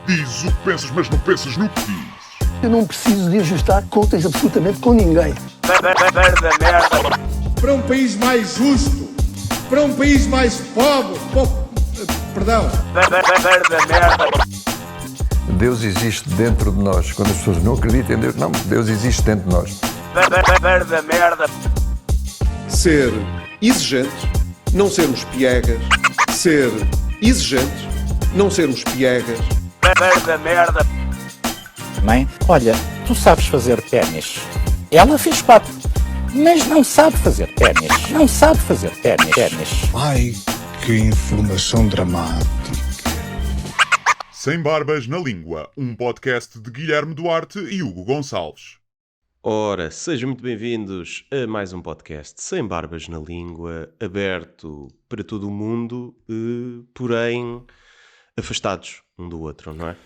Dizes o que pensas, mas não pensas no que dizes. Eu não preciso de ajustar contas absolutamente com ninguém. Para um país mais justo, para um país mais pobre, perdão. Deus existe dentro de nós. Quando as pessoas não acreditam em Deus, não, Deus existe dentro de nós. Ser exigente, não sermos piegas. Ser exigente, não sermos piegas. Mãe, olha, tu sabes fazer ténis. Ela fez 4, mas não sabe fazer ténis. Não sabe fazer ténis. Ai, que informação dramática. Sem Barbas na Língua, um podcast de Guilherme Duarte e Hugo Gonçalves. Ora, sejam muito bem-vindos a mais um podcast Sem Barbas na Língua, aberto para todo o mundo, porém afastados um do outro, não é?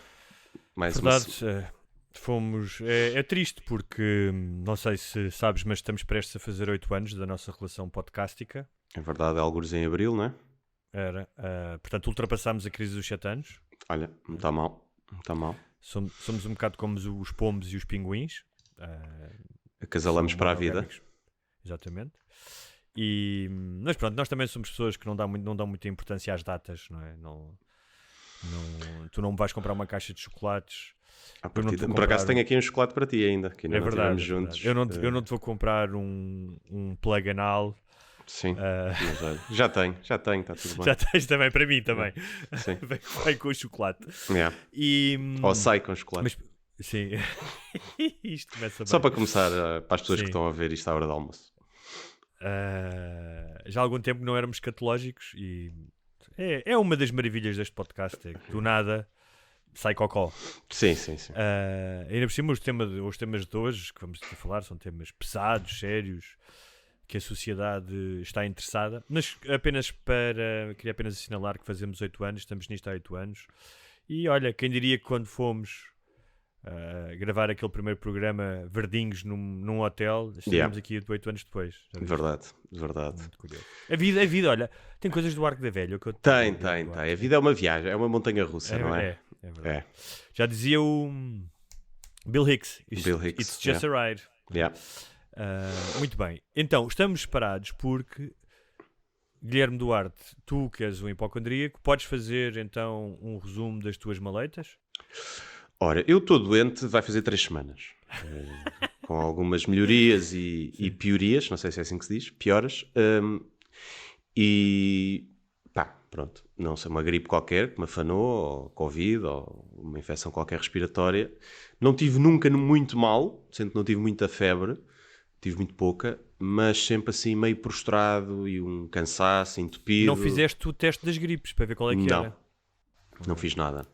É triste porque, não sei se sabes, mas estamos prestes a fazer 8 anos da nossa relação podcástica. É verdade, é algures em abril, não é? Portanto, ultrapassámos a crise dos 7 anos. Olha, não está mal, não está mal. Somos um bocado como os pombos e os pinguins. Acasalamos para a vida. Exatamente. Mas pronto, nós também somos pessoas que não dão muita importância às datas, não é? Tu não me vais comprar uma caixa de chocolates. Por acaso tenho aqui um chocolate para ti ainda, que ainda não estivemos juntos. Eu não te vou comprar um plug anal. Sim, mas olha, já tenho, está tudo bem. Já tens também, para mim também. Sim. Vem com o chocolate. Yeah. Ou sai com chocolate. Sim, isto começa bem. Só para começar, para as pessoas Sim. que estão a ver isto à hora do almoço. Já há algum tempo não éramos catológicos e é uma das maravilhas deste podcast, é que do nada sai cocó. Sim. Ainda por cima os temas de hoje que vamos falar são temas pesados, sérios, que a sociedade está interessada, mas queria apenas assinalar que fazemos 8 anos, estamos nisto há 8 anos, e olha, quem diria que quando fomos gravar aquele primeiro programa verdinhos num hotel, estivemos aqui 8 anos depois. Verdade. Muito curioso. A vida, olha, tem coisas do Arco da Velha. Tem. A vida é uma viagem, é uma montanha russa, não é? É verdade. Já dizia o Bill Hicks, It's just a ride. Yeah. Muito bem, então estamos parados porque Guilherme Duarte, tu que és um hipocondríaco, podes fazer então um resumo das tuas maletas? Ora, eu estou doente, vai fazer 3 semanas. Com algumas melhorias e piorias, não sei se é assim que se diz, pioras. Pronto, não sei, uma gripe qualquer que me afanou, ou Covid, ou uma infecção qualquer respiratória. Não tive nunca muito mal, sendo que não tive muita febre, tive muito pouca, mas sempre assim meio prostrado e um cansaço, entupido. Não fizeste o teste das gripes para ver qual é que era? Não fiz nada.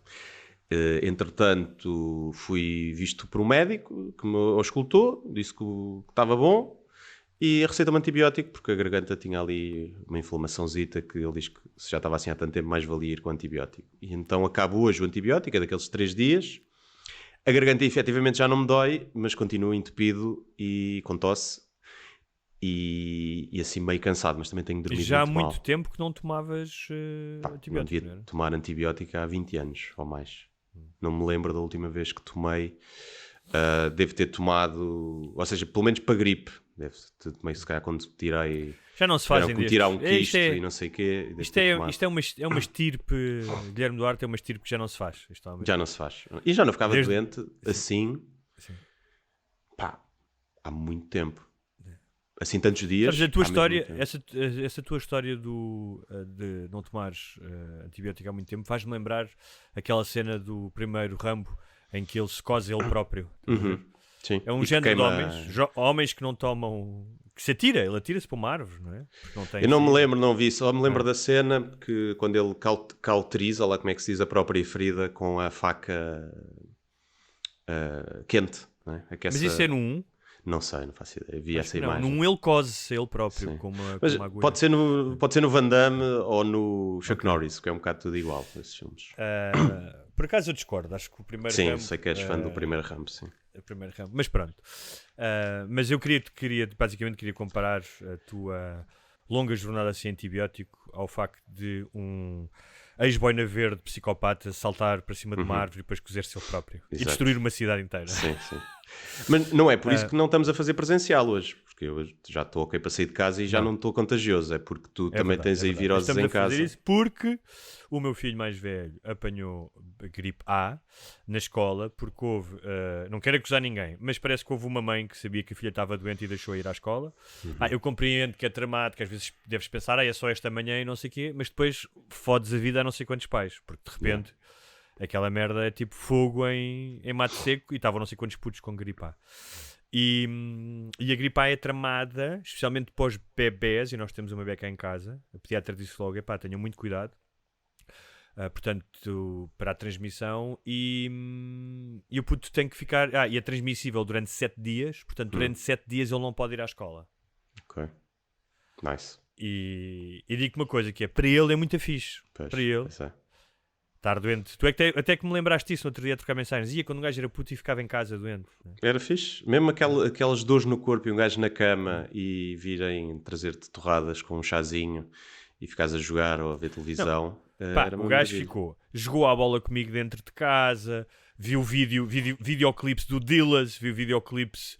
Entretanto, fui visto por um médico que me auscultou, disse que estava bom e receitou-me antibiótico porque a garganta tinha ali uma inflamaçãozita que ele diz que se já estava assim há tanto tempo mais valia ir com antibiótico. E então acabo hoje o antibiótico, é daqueles 3 dias. A garganta efetivamente já não me dói, mas continuo entupido e com tosse e assim meio cansado, mas também tenho dormido já há muito mal. muito tempo que não tomavas antibiótico. Não devia tomar antibiótico há 20 anos ou mais. Não me lembro da última vez que tomei. Devo ter tomado, ou seja, pelo menos para gripe. Tomei se calhar quando tirei. Já não se fazem destes. Tirar um quisto e não sei o quê. Isto é uma estirpe, Guilherme Duarte, é uma estirpe que já não se faz. Já não se faz. E já não ficava doente assim. Sim. Há muito tempo. Assim tantos dias. Sabes, a tua história, essa tua história de não tomares antibiótico há muito tempo faz-me lembrar aquela cena do primeiro Rambo em que ele se cose ele próprio. Sim. É um género de homens que não tomam, que se atira, ele atira-se para uma árvore, não é? Eu não me lembro, não vi, só me lembro da cena que quando ele cauteriza, lá como é que se diz, a própria ferida com a faca quente, não é? Mas isso é no 1? Não sei, não faço ideia. Vi essa imagem. Num ele cose ele próprio com uma agulha. Pode ser no Van Damme ou no Chuck Norris, que é um bocado tudo igual, esses filmes. Por acaso eu discordo, acho que o primeiro Sim, Rambo... Sim, sei que és fã do primeiro Rambo, sim. Mas pronto. Mas eu basicamente queria comparar a tua longa jornada sem antibiótico ao facto de ex-boina verde, psicopata, saltar para cima de uma árvore e depois cozer-se ele próprio. E Exato. destruir uma cidade inteira. Sim. Mas não é por isso que não estamos a fazer presencial hoje, porque eu já estou ok para sair de casa e já não estou contagioso, é porque tu também tens aí viroses Estamos em a fazer casa. isso porque o meu filho mais velho apanhou gripe A na escola porque houve, não quero acusar ninguém, mas parece que houve uma mãe que sabia que a filha estava doente e deixou-a ir à escola. Eu compreendo que é dramático, às vezes deves pensar, é só esta manhã e não sei o quê, mas depois fodes a vida a não sei quantos pais, porque de repente aquela merda é tipo fogo em mato seco e estavam não sei quantos putos com gripe A. E a gripe A é tramada, especialmente para os bebés, e nós temos uma bebé cá em casa. A pediatra disse logo, tenham muito cuidado. Portanto, para a transmissão. E o puto tem que ficar... e é transmissível durante 7 dias. Portanto, durante 7 dias ele não pode ir à escola. Ok. Nice. E digo-te uma coisa, que é, para ele é muito fixe. Pois, para ele... Estar doente. Tu é que até que me lembraste disso no outro dia a trocar mensagens. Ia quando um gajo era puto e ficava em casa doente. Era fixe. Mesmo aquelas dores no corpo e um gajo na cama e virem trazer-te torradas com um chazinho e ficares a jogar ou a ver televisão. Era o gajo jogou a bola comigo dentro de casa, viu videoclipes do Dillas, viu videoclipes...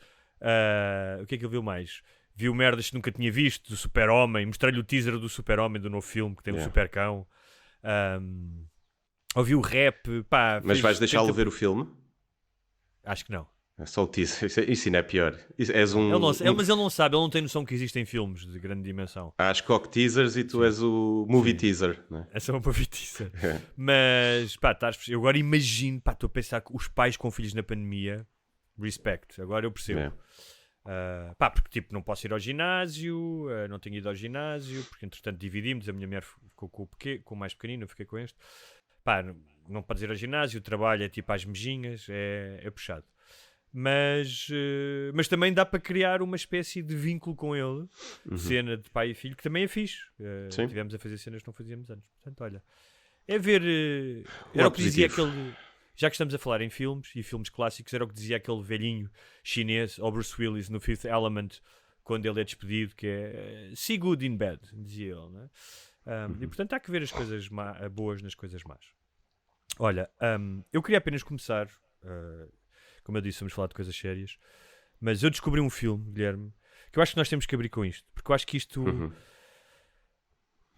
o que é que ele viu mais? Viu merdas que nunca tinha visto, do Super-Homem. Mostrei-lhe o teaser do Super-Homem, do novo filme, que tem um super-cão. Ouviu rap, Mas vais deixá-lo ver o filme? Acho que não. É só o teaser. Isso ainda é pior. Mas ele não sabe, ele não tem noção que existem filmes de grande dimensão. Há as cock teasers e tu és o movie teaser. Né? É só uma movie teaser. Mas, eu agora imagino, estou a pensar que os pais com filhos na pandemia, respect, agora eu percebo. Porque tipo, não posso ir ao ginásio, não tenho ido ao ginásio, porque entretanto dividimos, a minha mulher ficou com o mais pequenino, eu fiquei com este. Não podes ir ao ginásio, o trabalho é tipo às mejinhas, é puxado. Mas também dá para criar uma espécie de vínculo com ele, cena de pai e filho, que também é fixe. Tivemos a fazer cenas que não fazíamos antes. Portanto, olha, é ver... era o que dizia aquele... Já que estamos a falar em filmes, e filmes clássicos, era o que dizia aquele velhinho chinês, o Bruce Willis, no Fifth Element, quando ele é despedido, que é see good in bed, dizia ele, não é? E portanto há que ver as coisas boas nas coisas más. Olha, eu queria apenas começar, como eu disse, vamos falar de coisas sérias, mas eu descobri um filme, Guilherme, que eu acho que nós temos que abrir com isto, porque eu acho que isto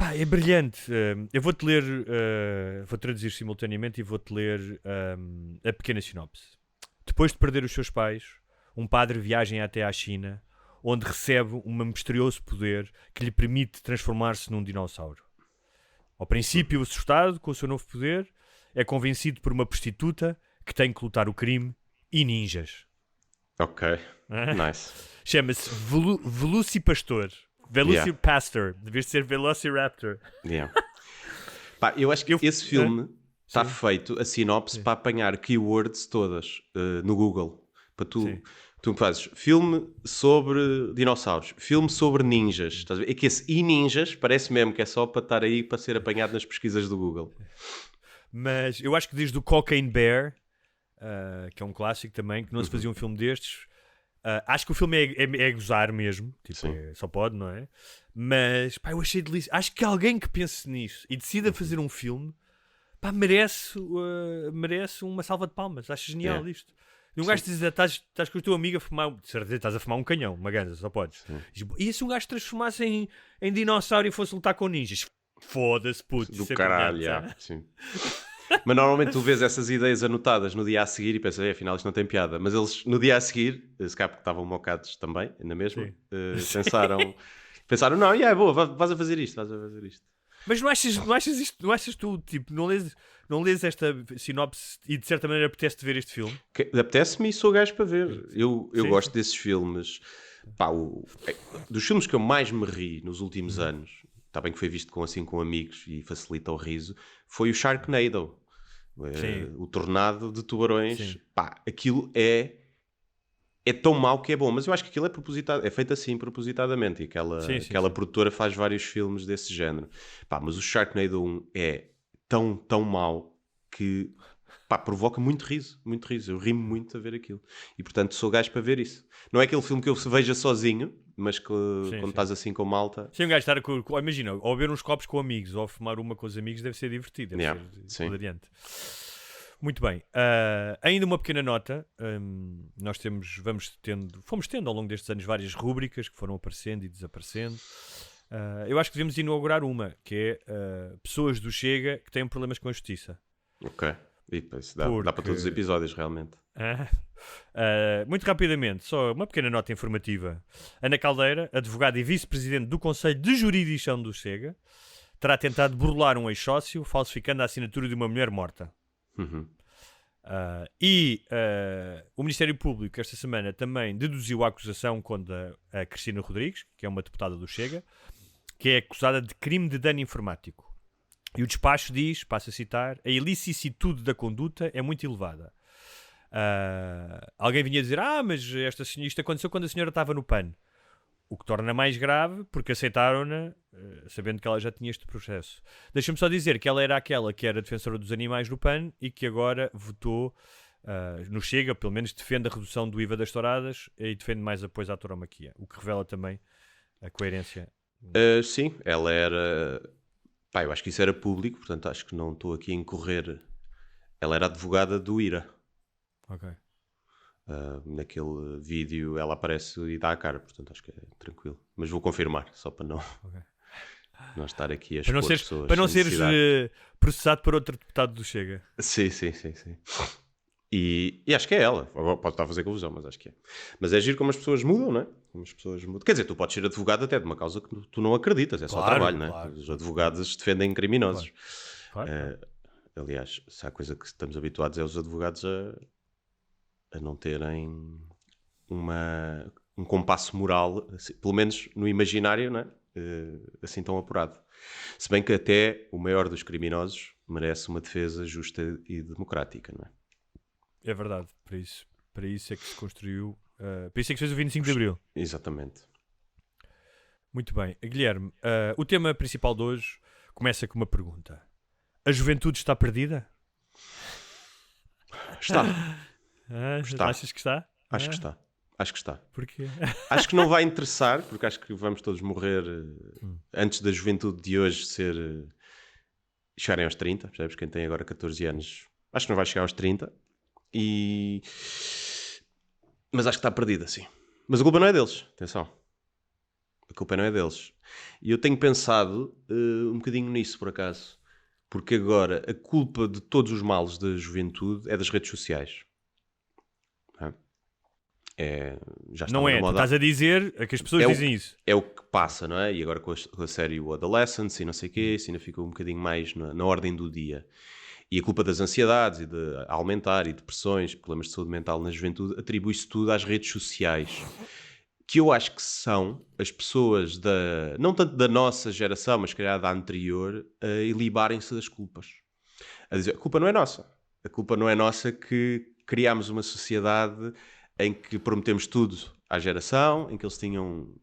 é brilhante. Eu vou-te ler, vou traduzir simultaneamente e vou-te ler a pequena sinopse. Depois de perder os seus pais, um padre viaja até à China, onde recebe um misterioso poder que lhe permite transformar-se num dinossauro. Ao princípio, assustado com o seu novo poder, é convencido por uma prostituta que tem que lutar o crime e ninjas. Ok, nice. Chama-se Velocipastor. Velocipastor. Devias ser Velociraptor. Eu acho que esse filme está feito, a sinopse, para apanhar keywords todas no Google. Para tu fazes filme sobre dinossauros, filme sobre ninjas. Estás a ver? É que esse e ninjas parece mesmo que é só para estar aí para ser apanhado nas pesquisas do Google. Mas eu acho que desde o Cocaine Bear, que é um clássico também, que não se fazia um filme destes. Acho que o filme é gozar mesmo, tipo, só pode, não é? Mas eu achei delícia. Acho que alguém que pense nisso e decida fazer um filme, merece uma salva de palmas. Acho genial isto. Um gajo diz, estás com o teu amigo a fumar, de certeza, estás a fumar um canhão, uma ganza, só podes. E se um gajo transformasse em dinossauro e fosse lutar com ninjas? Foda-se, puto. Do caralho, sim. Mas normalmente tu vês essas ideias anotadas no dia a seguir e pensas, afinal isto não tem piada. Mas eles no dia a seguir, se calhar porque estavam mocados também, ainda mesmo, pensaram, não, é boa, vais a fazer isto. Mas não achas tu, tipo, não lês esta sinopse e de certa maneira apetece-te ver este filme? Apetece-me e sou gajo para ver. Eu gosto desses filmes. Dos filmes que eu mais me ri nos últimos anos, está bem que foi visto com amigos e facilita o riso, foi o Sharknado. O tornado de tubarões. Aquilo é tão mau que é bom, mas eu acho que aquilo é propositado, é feito assim propositadamente, e aquela produtora faz vários filmes desse género. Mas o Sharknado 1 é tão mau que pá, provoca muito riso, muito riso. Eu rimo muito a ver aquilo. E portanto sou gajo para ver isso. Não é aquele filme que eu veja sozinho, mas que quando estás assim com malta... Sim, um gajo estar imagina, ou beber uns copos com amigos, ou fumar uma com os amigos, deve ser divertido, deve ser hilariante. Muito bem. Ainda uma pequena nota. Nós fomos tendo ao longo destes anos várias rúbricas que foram aparecendo e desaparecendo. Eu acho que devemos inaugurar uma, que é pessoas do Chega que têm problemas com a justiça. Ok. E isso dá para todos os episódios, realmente. Muito rapidamente, só uma pequena nota informativa. Ana Caldeira, advogada e vice-presidente do Conselho de Jurisdição do Chega, terá tentado burlar um ex-sócio, falsificando a assinatura de uma mulher morta. O Ministério Público esta semana também deduziu a acusação contra a Cristina Rodrigues, que é uma deputada do Chega, que é acusada de crime de dano informático. E o despacho diz, passo a citar, a ilicitude da conduta é muito elevada. Alguém vinha dizer, mas isto aconteceu quando a senhora estava no PAN. O que torna mais grave, porque aceitaram-na, sabendo que ela já tinha este processo. Deixa-me só dizer que ela era aquela que era defensora dos animais no PAN e que agora votou no Chega, pelo menos defende a redução do IVA das touradas e defende mais apoio à tauromaquia, o que revela também a coerência. Sim, ela era... Pá, eu acho que isso era público, portanto acho que não estou aqui a incorrer. Ela era advogada do IRA. Ok. Naquele vídeo ela aparece e dá a cara, portanto acho que é tranquilo. Mas vou confirmar, só para não estar aqui a expor pessoas. Para não seres processado por outro deputado do Chega. Sim. E acho que é ela. Agora pode estar a fazer confusão, mas acho que é. Mas é giro como as pessoas mudam, não é? Como as pessoas mudam. Quer dizer, tu podes ser advogado até de uma causa que tu não acreditas, é só trabalho, não é? Claro. Os advogados defendem criminosos. Claro. Aliás, se há coisa que estamos habituados é os advogados a não terem um compasso moral, assim, pelo menos no imaginário, não é? Assim tão apurado. Se bem que até o maior dos criminosos merece uma defesa justa e democrática, não é? É verdade, para isso é que se construiu, para isso é que se fez o 25 de Abril. Exatamente. Muito bem. Guilherme, o tema principal de hoje começa com uma pergunta. A juventude está perdida? Está. Está. Achas que está? Acho que está. Porquê? Acho que não vai interessar, porque acho que vamos todos morrer antes da juventude de hoje chegarem aos 30, percebes? Quem tem agora 14 anos, acho que não vai chegar aos 30. Mas acho que está perdida, sim. Mas a culpa não é deles, atenção. A culpa não é deles. E eu tenho pensado um bocadinho nisso, por acaso. Porque agora a culpa de todos os males da juventude é das redes sociais. Já está Não é, na moda. tu estás a dizer que as pessoas dizem isso. É o que passa, não é? E agora com a série o Adolescence e não sei o quê, isso ainda ficou um bocadinho mais na ordem do dia. E a culpa das ansiedades e de aumentar e depressões, problemas de saúde mental na juventude, atribui-se tudo às redes sociais. Que eu acho que são as pessoas, não tanto da nossa geração, mas se calhar da anterior, a ilibarem-se das culpas. A dizer, a culpa não é nossa. A culpa não é nossa que criámos uma sociedade em que prometemos tudo à geração, em que eles tinham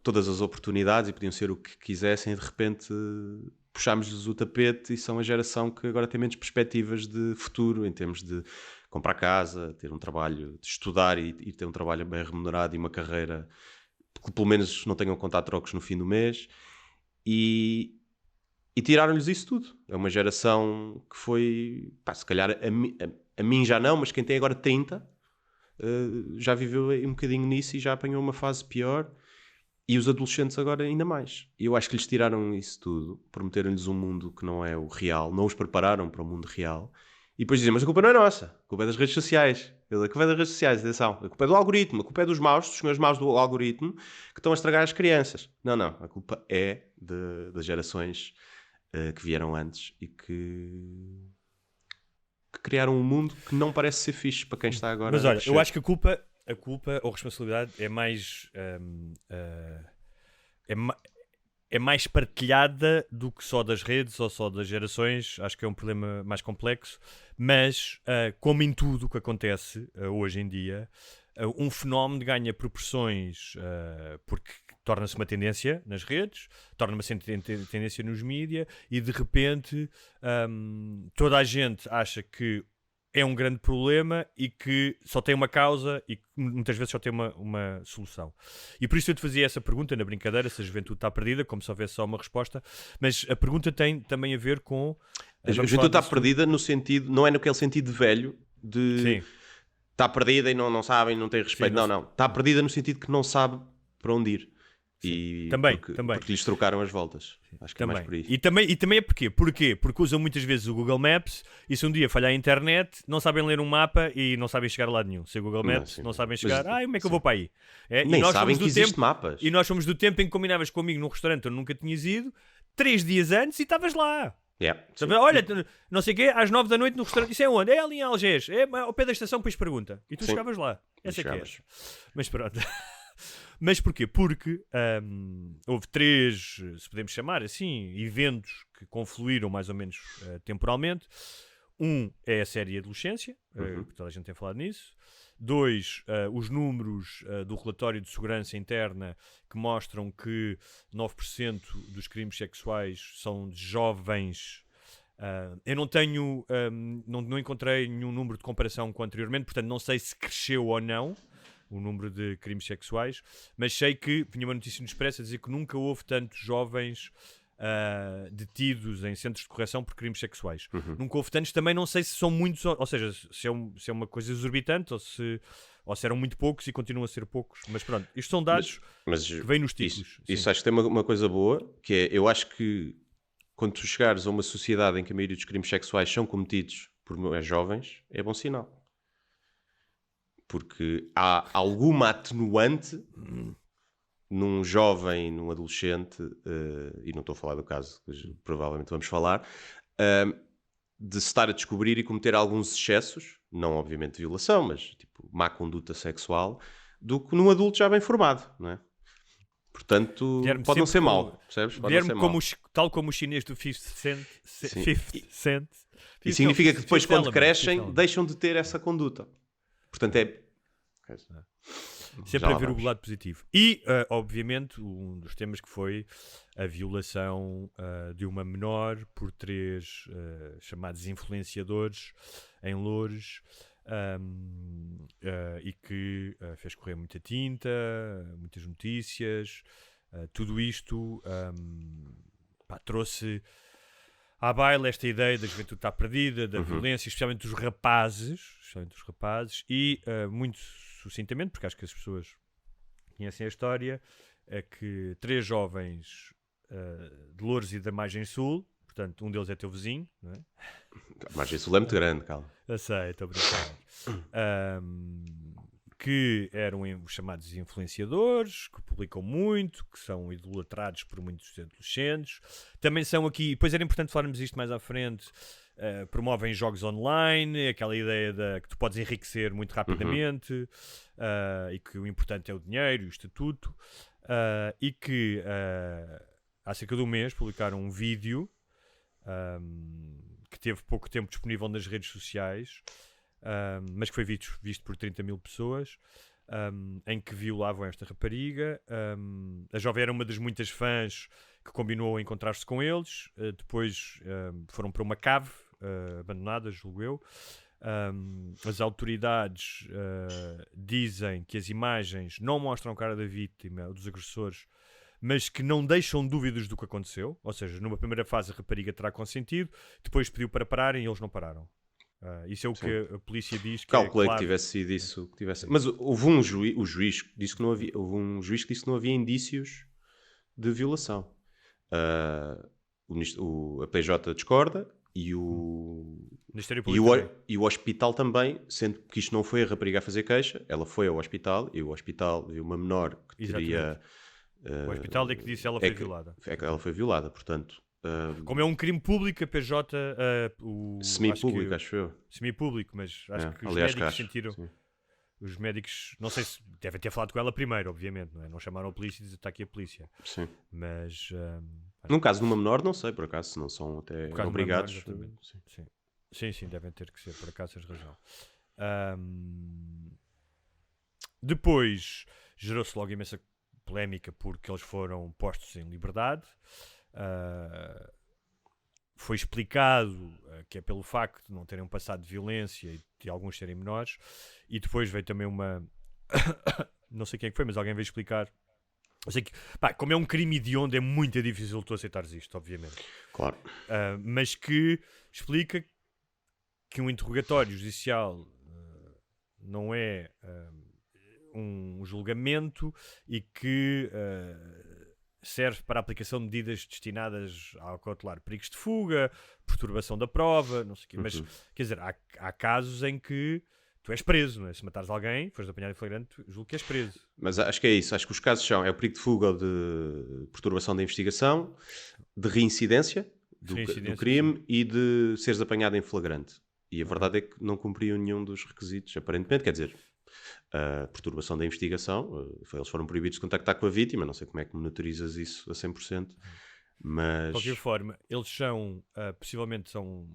todas as oportunidades e podiam ser o que quisessem e de repente puxámos-lhes o tapete e são a geração que agora tem menos perspectivas de futuro em termos de comprar casa, ter um trabalho, de estudar e ter um trabalho bem remunerado e uma carreira que pelo menos não tenham que contar trocos no fim do mês e tiraram-lhes isso tudo. É uma geração que foi, se calhar a mim já não, mas quem tem agora 30 já viveu um bocadinho nisso e já apanhou uma fase pior. E os adolescentes agora ainda mais. E eu acho que lhes tiraram isso tudo, prometeram-lhes um mundo que não é o real, não os prepararam para o mundo real. E depois dizem, mas a culpa não é nossa, a culpa é das redes sociais. A culpa é das redes sociais, atenção. A culpa é do algoritmo, a culpa é dos senhores maus do algoritmo que estão a estragar as crianças. Não, a culpa é das gerações que vieram antes e que criaram um mundo que não parece ser fixe para quem está agora. Mas olha, eu acho que a culpa ou responsabilidade é mais é mais partilhada do que só das redes ou só das gerações. Acho que é um problema mais complexo, mas como em tudo o que acontece hoje em dia, um fenómeno ganha proporções porque torna-se uma tendência nas redes, torna-se uma tendência nos mídia e de repente toda a gente acha que é um grande problema e que só tem uma causa e que muitas vezes só tem uma solução. E por isso eu te fazia essa pergunta na brincadeira, se a juventude está perdida, como se houvesse só uma resposta, mas a pergunta tem também a ver com... A juventude está perdida no sentido, não é naquele sentido de velho, de... Sim. Está perdida e não sabem, não tem respeito. Sim, não. Está perdida no sentido que não sabe para onde ir. E Também. Porque lhes trocaram as voltas. Acho que é mais por isso. E também é porquê? Porquê? Porque usam muitas vezes o Google Maps e se um dia falhar a internet, não sabem ler um mapa e não sabem chegar a lado nenhum. Se o Google Maps não sabem chegar, como é que eu vou para aí? Nem sabem que existe mapas. E nós fomos do tempo em que combinavas comigo num restaurante onde nunca tinhas ido, 3 dias antes e estavas lá. Olha, não sei o quê, às 9 da noite no restaurante. Isso é onde? É ali em Algés. É ao pé da estação, depois pergunta. E tu chegavas lá. Essa é que é. Mas pronto. Mas porquê? Porque houve 3, se podemos chamar assim, eventos que confluíram mais ou menos temporalmente. Um é a série Adolescência, que toda a gente tem falado nisso. 2, os números do relatório de segurança interna que mostram que 9% dos crimes sexuais são de jovens. Eu não tenho, não encontrei nenhum número de comparação com anteriormente, portanto não sei se cresceu ou não o número de crimes sexuais, mas sei que vinha uma notícia no Expresso a dizer que nunca houve tantos jovens detidos em centros de correção por crimes sexuais. Nunca houve tantos, também não sei se são muitos, ou seja, se é uma coisa exorbitante ou se eram muito poucos e continuam a ser poucos, mas pronto, isto são dados que vêm nos títulos. Isso acho que tem uma coisa boa, que é, eu acho que quando tu chegares a uma sociedade em que a maioria dos crimes sexuais são cometidos por jovens, é bom sinal. Porque há alguma atenuante num jovem, num adolescente, e não estou a falar do caso que provavelmente vamos falar, de se estar a descobrir e cometer alguns excessos, não obviamente violação, mas tipo má conduta sexual, do que num adulto já bem formado, não é? Portanto, pode não ser mau, percebes? Pode não ser mau. Tal como os chineses do 50 Cent. E significa que depois, quando crescem, deixam de ter essa conduta. Portanto, sempre a ver o lado positivo. E, obviamente, um dos temas que foi a violação de uma menor por 3 chamados influenciadores em Loures, e que fez correr muita tinta, muitas notícias. Tudo isto trouxe à baila esta ideia da juventude estar perdida, da violência, especialmente dos rapazes, e muito sucintamente, porque acho que as pessoas conhecem a história, é que 3 jovens de Loures e da Margem Sul, portanto, um deles é teu vizinho, não é? A Margem Sul é muito grande, calma. Eu sei, estou a brincar. Que eram os chamados influenciadores, que publicam muito, que são idolatrados por muitos adolescentes. Também são aqui, depois era importante falarmos isto mais à frente, promovem jogos online, aquela ideia que tu podes enriquecer muito rapidamente, e que o importante é o dinheiro e o estatuto, e que há cerca de um mês publicaram um vídeo que teve pouco tempo disponível nas redes sociais, mas que foi visto por 30 mil pessoas, em que violavam esta rapariga. A jovem era uma das muitas fãs que combinou a encontrar-se com eles. Depois foram para uma cave abandonada, julgo eu. As autoridades dizem que as imagens não mostram a cara da vítima ou dos agressores, mas que não deixam dúvidas do que aconteceu. Ou seja, numa primeira fase a rapariga terá consentido, depois pediu para pararem e eles não pararam. Isso é o que a polícia diz. Calculei que tivesse sido isso. Mas houve um juiz que disse que não havia, indícios de violação. A PJ discorda e o hospital também, sendo que isto não foi a rapariga a fazer queixa, ela foi ao hospital e o hospital viu uma menor que teria... o hospital é que disse que ela foi violada. Ela foi violada, portanto... Como é um crime público, a PJ... semi-público, acho eu. Semi-público, mas acho que os médicos sentiram... Sim. Os médicos, não sei se devem ter falado com ela primeiro, obviamente, não é? Não chamaram a polícia e dizer está aqui a polícia. Sim. Mas... num caso de uma menor, não sei, por acaso, se não são até obrigados. Menor, sim, devem ter que ser, por acaso tens razão. Depois gerou-se logo imensa polémica porque eles foram postos em liberdade. Foi explicado que é pelo facto de não terem um passado de violência e de alguns serem menores. E depois veio também uma... não sei quem é que foi, mas alguém veio explicar. Eu sei que, como é um crime hediondo, é muito difícil tu aceitares isto, obviamente. Claro. Mas que explica que um interrogatório judicial não é um julgamento e que serve para a aplicação de medidas destinadas a cautelar perigos de fuga, perturbação da prova, não sei o quê. Mas, quer dizer, há casos em que tu és preso, não é? Se matares alguém, fores apanhado em flagrante, julgo que és preso. Mas acho que é isso. Acho que os casos são o perigo de fuga ou de perturbação da investigação, de reincidência do crime e de seres apanhado em flagrante. E a verdade é que não cumpriam nenhum dos requisitos, aparentemente. Quer dizer, a perturbação da investigação, eles foram proibidos de contactar com a vítima, não sei como é que monitorizas isso a 100%, mas... De qualquer forma, eles são, possivelmente são,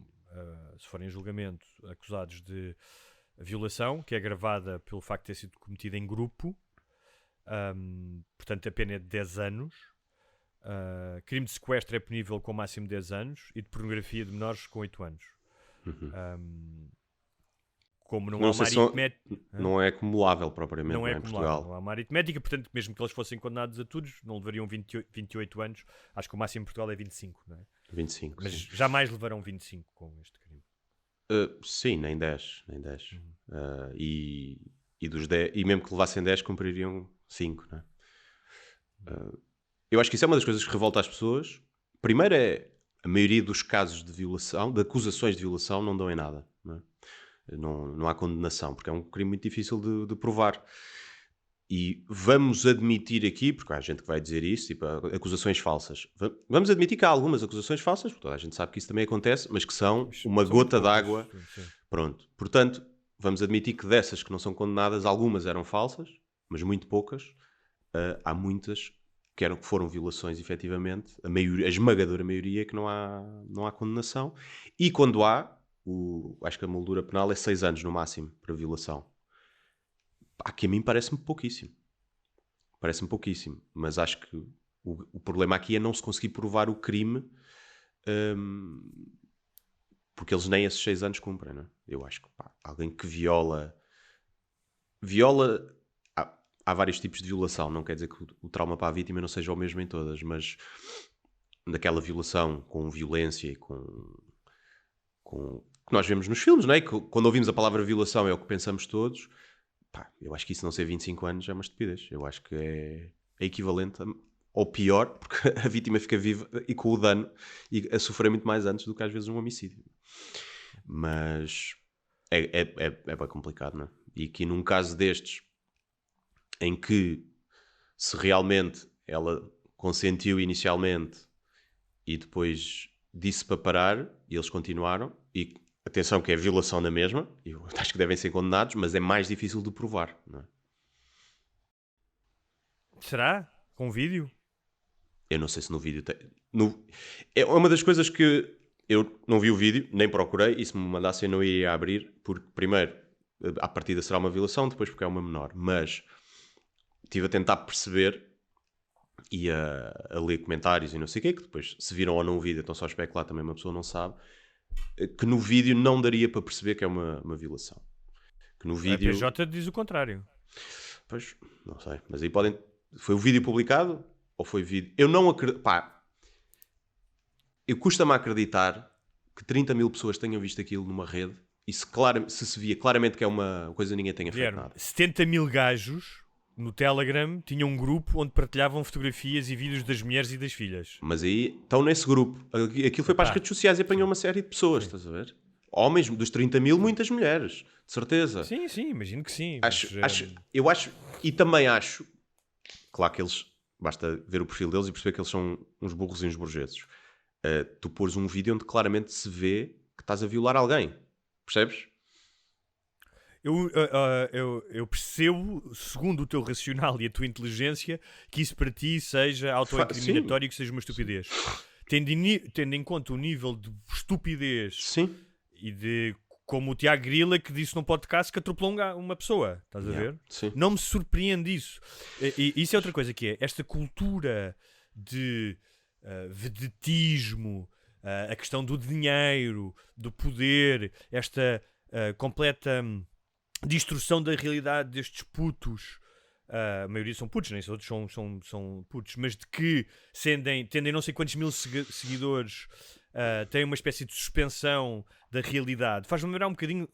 se forem em julgamento, acusados de violação, que é agravada pelo facto de ter sido cometida em grupo, portanto a pena é de 10 anos, crime de sequestro é punível com máximo 10 anos e de pornografia de menores com 8 anos. Como não há uma aritmética... Não é acumulável propriamente, não é em acumulável, Portugal. não há uma aritmética, portanto, mesmo que eles fossem condenados a todos, não levariam 28 anos. Acho que o máximo em Portugal é 25, não é? 25, mas sim. jamais levarão 25 com este crime. Sim, nem 10. E dos 10, e mesmo que levassem 10, cumpririam 5, não é? Eu acho que isso é uma das coisas que revolta as pessoas. Primeiro é a maioria dos casos de violação, de acusações de violação, não dão em nada, não é? Não há condenação, porque é um crime muito difícil de provar. E vamos admitir aqui, porque há gente que vai dizer isso, tipo, acusações falsas. Vamos admitir que há algumas acusações falsas, porque toda a gente sabe que isso também acontece, mas que são uma gota d'água. Pronto. Portanto, vamos admitir que dessas que não são condenadas, algumas eram falsas, mas muito poucas. Há muitas que foram violações, efetivamente. A esmagadora maioria que não há condenação. E quando há, acho que a moldura penal é 6 anos no máximo para violação. Que a mim parece-me pouquíssimo. Mas acho que o problema aqui é não se conseguir provar o crime, porque eles nem esses 6 anos cumprem, não é? Eu acho que alguém que viola... Há vários tipos de violação, não quer dizer que o trauma para a vítima não seja o mesmo em todas, mas daquela violação com violência e com que nós vemos nos filmes, não é? Que quando ouvimos a palavra violação é o que pensamos todos. Eu acho que isso não ser 25 anos é uma estupidez. Eu acho que é equivalente ao pior, porque a vítima fica viva e com o dano e a sofrer muito mais antes do que às vezes um homicídio. Mas é bem complicado, não é? E aqui num caso destes, em que se realmente ela consentiu inicialmente e depois disse para parar e eles continuaram, e atenção que é violação na mesma, eu acho que devem ser condenados, mas é mais difícil de provar, não é? Será? Com vídeo? Eu não sei se no vídeo tem... É uma das coisas que eu não vi o vídeo, nem procurei, e se me mandassem eu não iria abrir, porque primeiro, à partida será uma violação, depois porque é uma menor, mas estive a tentar perceber e a ler comentários e não sei o quê, que depois se viram ou não o vídeo, estão só a especular, também uma pessoa não sabe, que no vídeo não daria para perceber que é uma violação. Que no vídeo... A PJ diz o contrário. Pois, não sei. Mas aí podem... Foi o vídeo publicado? Ou foi vídeo... Eu não acredito... Eu custa-me a acreditar que 30 mil pessoas tenham visto aquilo numa rede e se via claramente que é uma coisa que ninguém tenha feito nada. 70 mil gajos no Telegram tinham um grupo onde partilhavam fotografias e vídeos das mulheres e das filhas. Mas aí estão nesse grupo. Aquilo foi para as redes sociais e apanhou uma série de pessoas, estás a ver? Homens, dos 30 mil, muitas mulheres, de certeza. Sim, imagino que sim. Eu acho, e também acho, claro que eles, basta ver o perfil deles e perceber que eles são uns burros e uns burgueses. Tu pôres um vídeo onde claramente se vê que estás a violar alguém. Percebes? Eu percebo, segundo o teu racional e a tua inteligência, que isso para ti seja autoincriminatório e que seja uma estupidez. Tendo em conta o nível de estupidez e de como o Tiago Grila que disse num podcast que atropelou uma pessoa, estás a ver? Sim. Não me surpreende isso. E isso é outra coisa que é, esta cultura de vedetismo, a questão do dinheiro, do poder, esta completa destruição da realidade destes putos. A maioria são putos, nem todos são putos, mas de que tendem não sei quantos mil seguidores, têm uma espécie de suspensão da realidade. Faz-me lembrar um bocadinho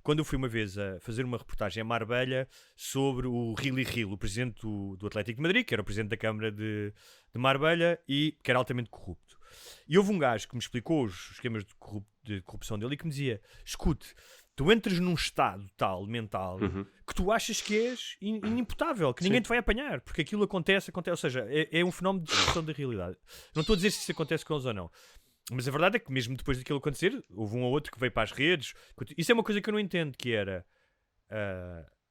quando eu fui uma vez a fazer uma reportagem a Marbella sobre o Rili Gil, o presidente do Atlético de Madrid, que era o presidente da Câmara de Marbella e que era altamente corrupto. E houve um gajo que me explicou os esquemas de corrupção dele e que me dizia: escute, tu entras num estado tal, mental, que tu achas que és inimputável, que ninguém te vai apanhar, porque aquilo acontece, ou seja, é um fenómeno de destruição da realidade. Não estou a dizer se isso acontece com eles ou não, mas a verdade é que mesmo depois daquilo acontecer, houve um ou outro que veio para as redes. Isso é uma coisa que eu não entendo, que era...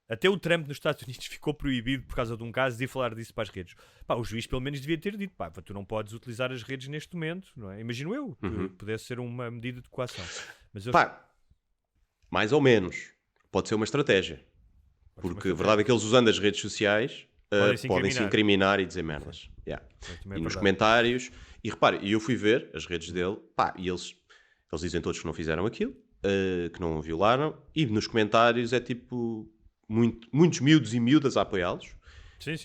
até o Trump nos Estados Unidos ficou proibido por causa de um caso de ir falar disso para as redes. Pá, o juiz pelo menos devia ter dito: pá, tu não podes utilizar as redes neste momento, não é? Imagino eu, que pudesse ser uma medida de coação. Mas Pá, mais ou menos. Pode ser uma estratégia. Porque a verdade é que eles, usando as redes sociais, podem se incriminar e dizer merdas. Yeah. E nos comentários... E repare, eu fui ver as redes dele, pá, e eles dizem todos que não fizeram aquilo, que não o violaram, e nos comentários é tipo... muitos miúdos e miúdas a apoiá-los. Sim,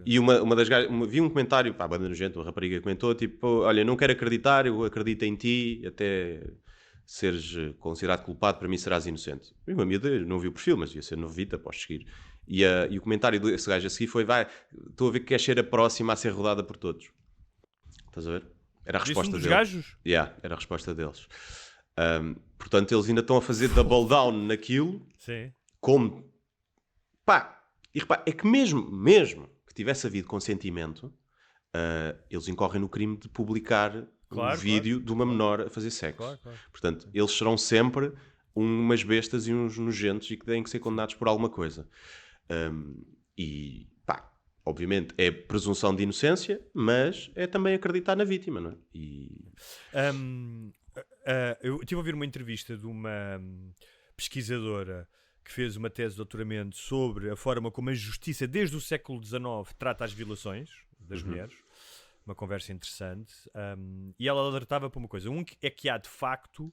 e uma das gajas, vi um comentário, pá, banda nojenta, uma rapariga comentou, tipo, olha, não quero acreditar, eu acredito em ti, até seres considerado culpado, para mim serás inocente. E uma miúda não viu o perfil, mas ia ser novita, podes seguir. E o comentário desse gajo a seguir foi: vai, estou a ver que queres ser a próxima a ser rodada por todos. Estás a ver? Era a resposta deles. Gajos? Era a resposta deles. Portanto, eles ainda estão a fazer double down naquilo. Sim. Como... Pá, e repara, é que mesmo que tivesse havido consentimento, eles incorrem no crime de publicar um vídeo de uma menor a fazer sexo. Claro. Portanto, eles serão sempre umas bestas e uns nojentos e que têm que ser condenados por alguma coisa. E, pá, obviamente é presunção de inocência, mas é também acreditar na vítima, não é? Eu estive a ouvir uma entrevista de uma pesquisadora que fez uma tese de doutoramento sobre a forma como a justiça, desde o século XIX, trata as violações das mulheres. Uma conversa interessante. E ela alertava para uma coisa. É que há, de facto,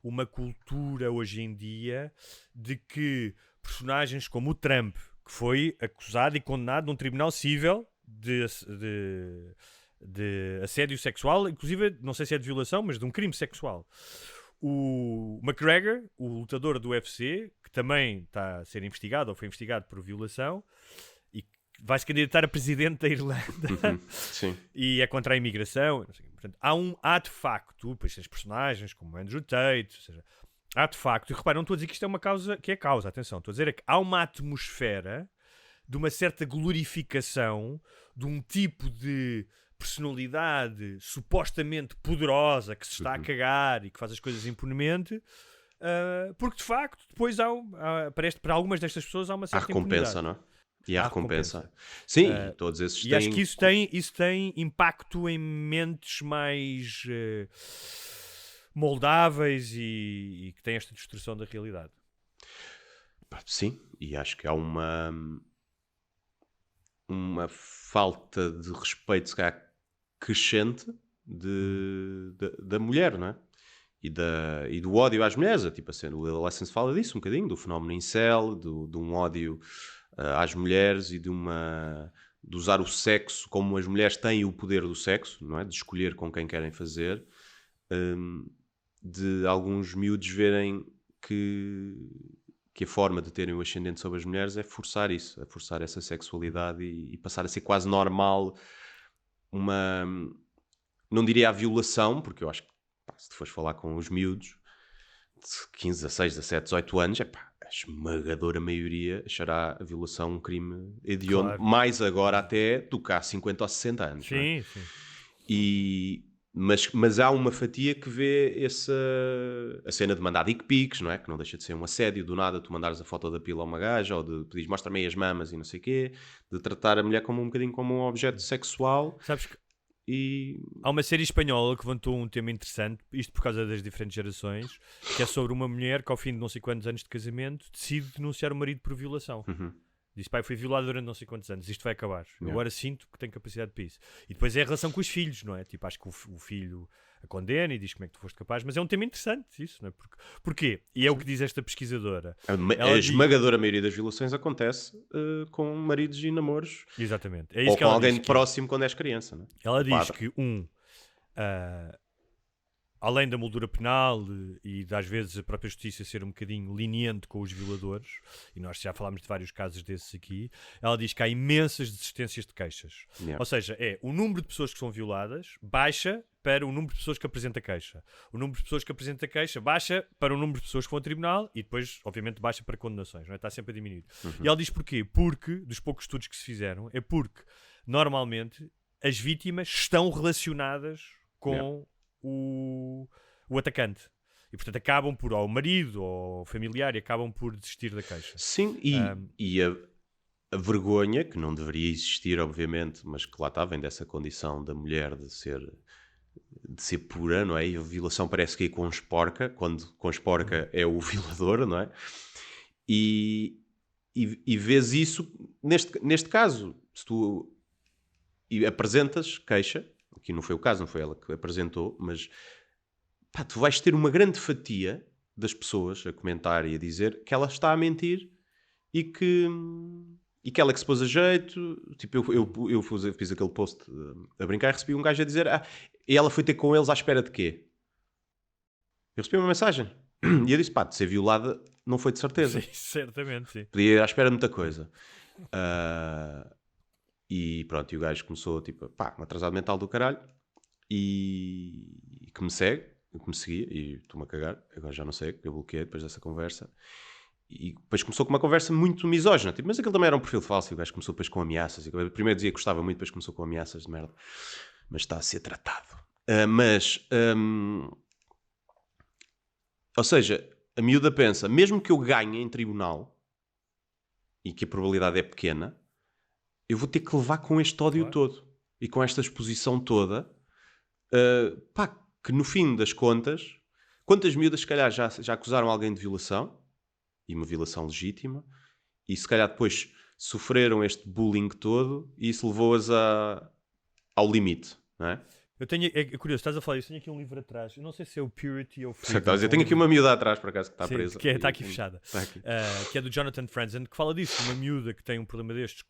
uma cultura hoje em dia de que personagens como o Trump, que foi acusado e condenado num tribunal civil de assédio sexual, inclusive, não sei se é de violação, mas de um crime sexual. O McGregor, o lutador do UFC, que também está a ser investigado, ou foi investigado por violação, e vai-se candidatar a presidente da Irlanda, Sim. E é contra a imigração. Não sei. Portanto, há de facto, depois tens personagens como Andrew Tate, ou seja, há de facto, e repara, não estou a dizer que isto é uma causa, que é causa, atenção, estou a dizer é que há uma atmosfera de uma certa glorificação de um tipo de personalidade supostamente poderosa que se está a cagar e que faz as coisas impunemente, porque de facto depois parece para algumas destas pessoas há uma certa recompensa, impunidade. Não é? E há recompensa. Sim, todos esses e têm... acho que isso tem impacto em mentes mais moldáveis e que têm esta destruição da realidade. Sim, e acho que há uma falta de respeito, se calhar, crescente da mulher, não é? E do ódio às mulheres. Tipo assim, o Adolescence fala disso um bocadinho, do fenómeno incel, de um ódio às mulheres e de usar o sexo como as mulheres têm o poder do sexo, não é? De escolher com quem querem fazer, de alguns miúdos verem que a forma de terem o ascendente sobre as mulheres é forçar isso, é forçar essa sexualidade e passar a ser quase normal não diria a violação, porque eu acho que se tu fores falar com os miúdos de 15, 16, 17, 18 anos, a esmagadora maioria achará a violação um crime hediondo, claro. Mais agora até do que há 50 ou 60 anos. Sim, não é? Mas há uma fatia que vê a cena de mandar dick pics, não é? Que não deixa de ser um assédio, do nada tu mandares a foto da pila a uma gaja, ou de pedires mostra-me aí as mamas e não sei o quê, de tratar a mulher como um bocadinho como um objeto sexual. Sabes que e... Há uma série espanhola que levantou um tema interessante, isto por causa das diferentes gerações, que é sobre uma mulher que ao fim de não sei quantos anos de casamento decide denunciar o marido por violação. Diz, pai, fui violado durante não sei quantos anos, isto vai acabar. Eu agora sinto que tenho capacidade para isso. E depois é a relação com os filhos, não é? Tipo, acho que o filho a condena e diz como é que tu foste capaz, mas é um tema interessante isso, não é? Porquê? E é o que diz esta pesquisadora. A esmagadora maioria das violações acontece com maridos e namoros. Exatamente. É isso ou que com ela alguém diz, próximo quando és criança, não é? Ela diz Padre. que além da moldura penal e às vezes a própria justiça ser um bocadinho leniente com os violadores, e nós já falámos de vários casos desses aqui, ela diz que há imensas desistências de queixas. Yeah. Ou seja, o número de pessoas que são violadas baixa para o número de pessoas que apresenta queixa. O número de pessoas que apresenta queixa baixa para o número de pessoas que vão ao tribunal e depois, obviamente, baixa para condenações. Não é? Está sempre a diminuir. E ela diz porquê? Porque, dos poucos estudos que se fizeram, é porque, normalmente, as vítimas estão relacionadas com o atacante. E, portanto, acabam por, ou o marido, ou o familiar, e acabam por desistir da queixa. Sim, e a vergonha, que não deveria existir, obviamente, mas que lá está, vem dessa condição da mulher de ser pura, não é? E a violação parece que é com esporca, quando com esporca é o violador, não é? E vês isso, neste caso, se tu apresentas queixa, aqui não foi o caso, não foi ela que apresentou, mas pá, tu vais ter uma grande fatia das pessoas a comentar e a dizer que ela está a mentir e que ela é que se pôs a jeito. Tipo, eu fiz aquele post a brincar e recebi um gajo a dizer e ela foi ter com eles à espera de quê? Eu recebi uma mensagem e eu disse, pá, de ser violada não foi de certeza. Sim, certamente, sim. Podia ir à espera de muita coisa. E pronto, e o gajo começou, tipo, pá, um atrasado mental do caralho, e que me segue, que me seguia, e estou-me a cagar, agora já não sei, eu bloqueei depois dessa conversa, e depois começou com uma conversa muito misógina, tipo, mas aquele também era um perfil falso, e o gajo começou depois com ameaças, e primeiro dizia que gostava muito, depois começou com ameaças de merda, mas está a ser tratado. Ou seja, a miúda pensa, mesmo que eu ganhe em tribunal, e que a probabilidade é pequena, eu vou ter que levar com este ódio todo e com esta exposição toda, pá, que no fim das contas, quantas miúdas se calhar já acusaram alguém de violação, e uma violação legítima, e se calhar depois sofreram este bullying todo e isso levou-as ao limite, não é? É curioso, estás a falar, eu tenho aqui um livro atrás, eu não sei se é o Purity ou Freedom. Certo, eu tenho aqui uma miúda atrás, por acaso, que está presa. Que está aqui fechada. Está aqui. Que é do Jonathan Franzen, que fala disso, uma miúda que tem um problema destes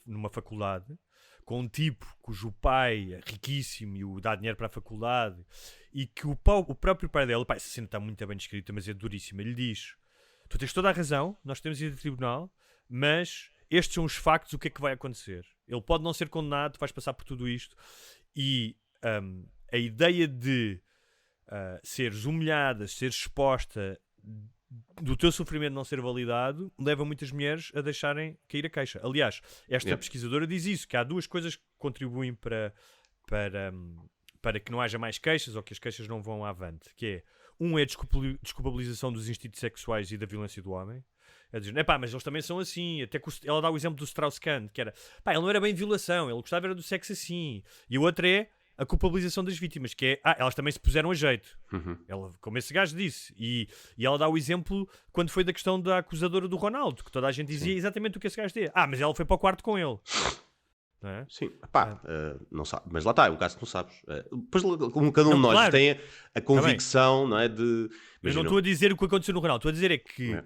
numa faculdade, com um tipo cujo pai é riquíssimo e o dá dinheiro para a faculdade, e que o próprio pai dela, essa cena está muito bem descrita, mas é duríssima, ele diz, tu tens toda a razão, nós temos ido a tribunal, mas estes são os factos, o que é que vai acontecer? Ele pode não ser condenado, tu vais passar por tudo isto, e a ideia de seres humilhada, seres exposta, do teu sofrimento não ser validado, leva muitas mulheres a deixarem cair a queixa. Aliás, esta pesquisadora diz isso, que há duas coisas que contribuem para que não haja mais queixas ou que as queixas não vão avante, que é, é a desculpabilização dos instintos sexuais e da violência do homem. É dizer, mas eles também são assim. Até que ela dá o exemplo do Strauss-Kahn, que era, ele não era bem de violação, ele gostava era do sexo assim. E o outro é a culpabilização das vítimas, que é, elas também se puseram a jeito. Ela, como esse gajo disse. E ela dá o exemplo quando foi da questão da acusadora do Ronaldo, que toda a gente dizia exatamente o que esse gajo dizia. Mas ela foi para o quarto com ele. Não é? Sim, não sabe. Mas lá está, é um caso que não sabes. Depois cada um de nós tem a convicção, não é? Mas não estou a dizer o que aconteceu no Ronaldo, estou a dizer é que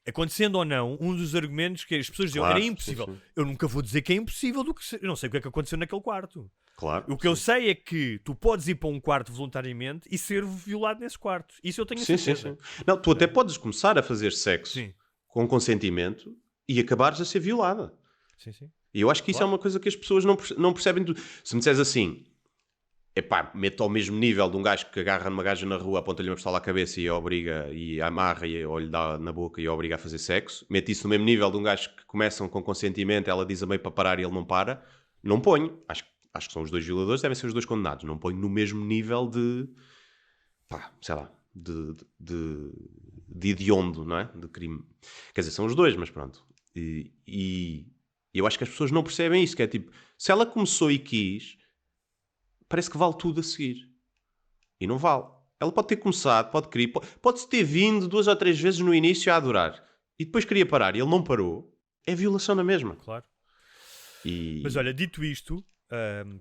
acontecendo ou não, um dos argumentos que as pessoas diziam era impossível. Sim. Eu nunca vou dizer que é impossível, eu não sei o que é que aconteceu naquele quarto. Claro. O que eu sei é que tu podes ir para um quarto voluntariamente e ser violado nesse quarto. Isso eu tenho a certeza. Sim. Não, tu até podes começar a fazer sexo com consentimento e acabares a ser violada. Sim. E eu acho que isso é uma coisa que as pessoas não percebem. Se me disseres assim, mete ao mesmo nível de um gajo que agarra numa gaja na rua, aponta-lhe uma pistola à cabeça e a obriga, e a amarra ou lhe dá na boca e a obriga a fazer sexo, mete isso no mesmo nível de um gajo que começam com consentimento, ela diz a meio para parar e ele não para, não ponho. Acho que são os dois violadores, devem ser os dois condenados. Não ponho no mesmo nível de hediondo, não é? De crime. Quer dizer, são os dois, mas pronto. E eu acho que as pessoas não percebem isso, que é tipo, se ela começou e quis, parece que vale tudo a seguir. E não vale. Ela pode ter começado, pode querer, pode-se ter vindo 2 ou 3 vezes no início a adorar. E depois queria parar e ele não parou. É violação na mesma. Claro. E... Mas olha, dito isto,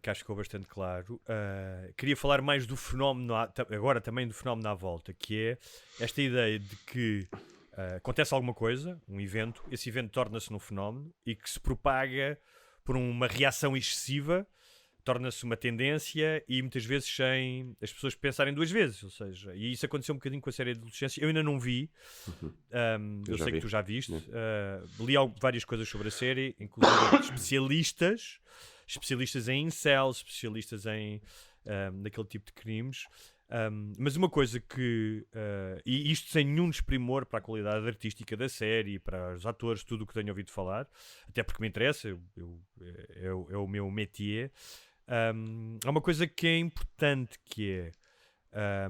que acho que ficou bastante claro, queria falar mais do fenómeno, agora também do fenómeno à volta, que é esta ideia de que acontece alguma coisa, um evento, esse evento torna-se num fenómeno e que se propaga por uma reação excessiva, torna-se uma tendência e muitas vezes sem as pessoas pensarem 2 vezes, ou seja, e isso aconteceu um bocadinho com a série de adolescência. Eu ainda não vi, eu sei que tu já viste, li várias coisas sobre a série, inclusive especialistas em incels, especialistas em naquele tipo de crimes, mas uma coisa que, e isto sem nenhum desprimor para a qualidade artística da série, para os atores, tudo o que tenho ouvido falar, até porque me interessa, é o meu métier. Há uma coisa que é importante, que é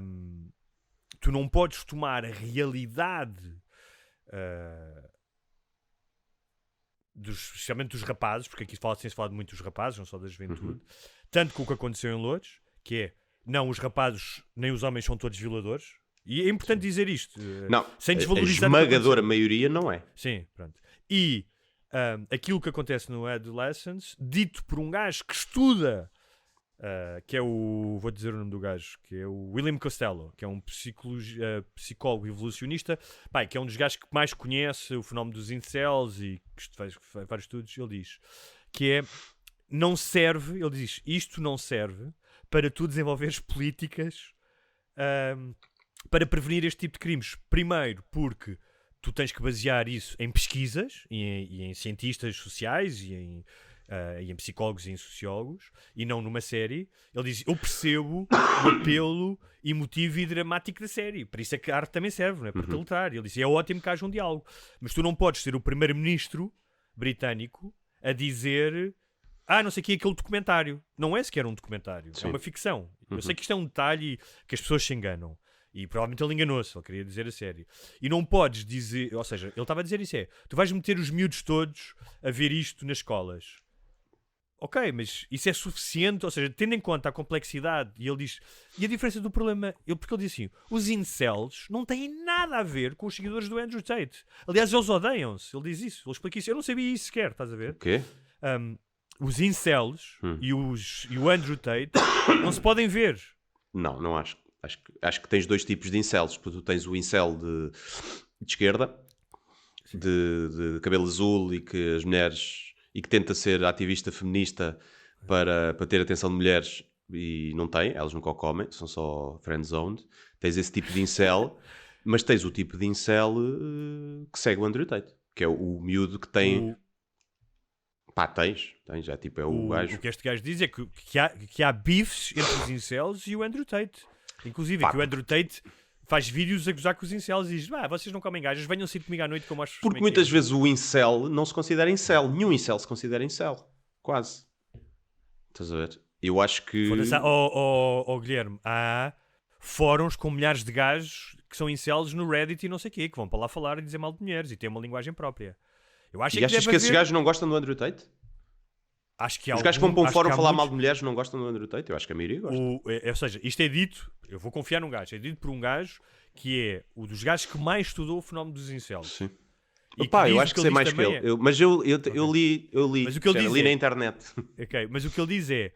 tu não podes tomar a realidade especialmente dos rapazes, porque aqui tem-se falado muito dos rapazes, não só da juventude, tanto com o que aconteceu em Lourdes, que é, não, os rapazes nem os homens são todos violadores, e é importante dizer isto, não, sem desvalorizar a esmagadora maioria não é. Sim, pronto. E aquilo que acontece no Adolescence, dito por um gajo que estuda, que é vou dizer o nome do gajo, que é o William Costello, que é um psicólogo evolucionista, que é um dos gajos que mais conhece o fenómeno dos incels e que faz vários estudos. Ele diz que não serve, ele diz, isto não serve para tu desenvolveres políticas para prevenir este tipo de crimes. Primeiro, porque tu tens que basear isso em pesquisas e em cientistas sociais e em psicólogos e em sociólogos, e não numa série. Ele diz, eu percebo o apelo emotivo e dramático da série, para isso é que a arte também serve, não é? Para te letrar. Ele diz, é ótimo que haja um diálogo, mas tu não podes ser o primeiro-ministro britânico a dizer, não sei o que é aquele documentário. Não é sequer um documentário, é uma ficção. Eu sei que isto é um detalhe que as pessoas se enganam. E provavelmente ele enganou-se, ele queria dizer a sério. E não podes dizer, ou seja, ele estava a dizer isso, tu vais meter os miúdos todos a ver isto nas escolas. Ok, mas isso é suficiente, ou seja, tendo em conta a complexidade, e ele diz, e a diferença do problema, porque ele diz assim, os incels não têm nada a ver com os seguidores do Andrew Tate. Aliás, eles odeiam-se, ele diz isso, ele explica isso, eu não sabia isso sequer, estás a ver? O quê? Os incels e o Andrew Tate não se podem ver. Não acho. Acho que tens 2 tipos de incels. Tu tens o incel de esquerda, de cabelo azul e que as mulheres, e que tenta ser ativista feminista para ter atenção de mulheres e não tem, elas nunca o comem, são só friend-zoned. Tens esse tipo de incel, mas tens o tipo de incel que segue o Andrew Tate, que é o miúdo que tem... Tens, já tipo é o gajo. O que este gajo diz é que há bifes entre os incels e o Andrew Tate. Inclusive, que o Andrew Tate faz vídeos a gozar com os incels e diz, vocês não comem gajas, venham sair comigo à noite como acho. Porque muitas vezes o incel não se considera incel. Nenhum incel se considera incel. Quase. Estás a ver? Eu acho que... Guilherme, há fóruns com milhares de gajos que são incels no Reddit e não sei o quê, que vão para lá falar e dizer mal de mulheres e têm uma linguagem própria. Eu acho e achas que esses gajos não gostam do Andrew Tate? Acho que os gajos que vão para um fórum falar mal de mulheres não gostam do Andrew Tate? Eu acho que a maioria gosta. Ou seja, isto é dito, eu vou confiar num gajo, é dito por um gajo que é o dos gajos que mais estudou o fenómeno dos incels. Sim. Eu acho que sei mais que ele. Mas eu li, mas o que ele diz li na internet. Ok, mas o que ele diz é...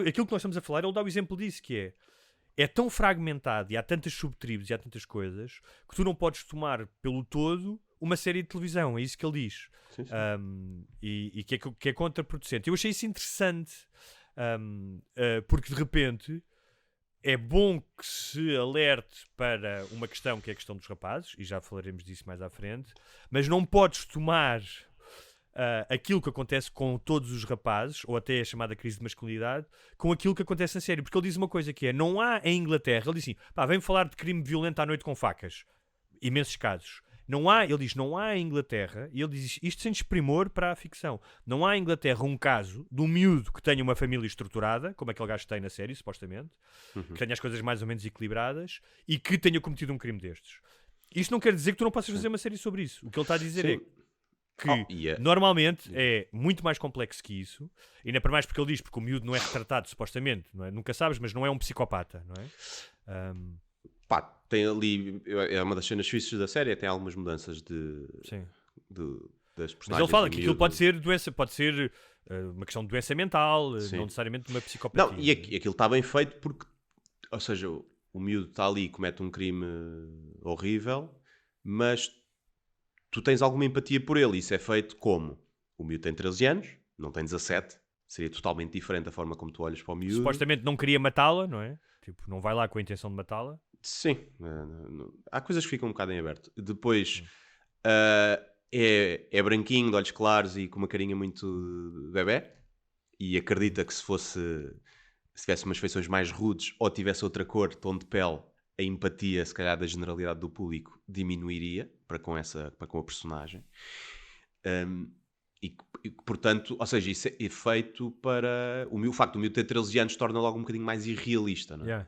aquilo que nós estamos a falar, ele dá o exemplo disso, que é tão fragmentado e há tantas subtribos e há tantas coisas que tu não podes tomar pelo todo uma série de televisão, é isso que ele diz. Sim. E que é contraproducente. Eu achei isso interessante, porque de repente é bom que se alerte para uma questão que é a questão dos rapazes, e já falaremos disso mais à frente, mas não podes tomar aquilo que acontece com todos os rapazes, ou até a chamada crise de masculinidade, com aquilo que acontece na série. Porque ele diz uma coisa que não há em Inglaterra, ele diz assim, vem falar de crime violento à noite com facas. Imensos casos. Ele diz, não há em Inglaterra, e ele diz isto sem desprimor para a ficção, não há em Inglaterra um caso de um miúdo que tenha uma família estruturada, como aquele gajo tem na série, supostamente, que tenha as coisas mais ou menos equilibradas, e que tenha cometido um crime destes. Isto não quer dizer que tu não possas fazer uma série sobre isso. O que ele está a dizer que normalmente é muito mais complexo que isso, ainda para mais porque ele diz, porque o miúdo não é retratado, supostamente, não é? Nunca sabes, mas não é um psicopata, não é? Pá, tem ali, é uma das cenas fixas da série, tem algumas mudanças das personagens. Mas ele fala que aquilo pode ser doença, pode ser uma questão de doença mental, não necessariamente uma psicopatia. Não, e aquilo está bem feito porque, ou seja, o miúdo está ali e comete um crime horrível, mas tu tens alguma empatia por ele. Isso é feito como? O miúdo tem 13 anos, não tem 17, seria totalmente diferente a forma como tu olhas para o miúdo. Supostamente não queria matá-la, não é? Tipo, não vai lá com a intenção de matá-la. Sim, há coisas que ficam um bocado em aberto. Depois é branquinho, de olhos claros e com uma carinha muito bebé, e acredita que se tivesse umas feições mais rudes ou tivesse outra cor, tom de pele, a empatia, se calhar, da generalidade do público diminuiria para com a personagem. E, portanto, ou seja, isso é feito para... O facto do miúdo ter 13 anos torna logo um bocadinho mais irrealista, não é?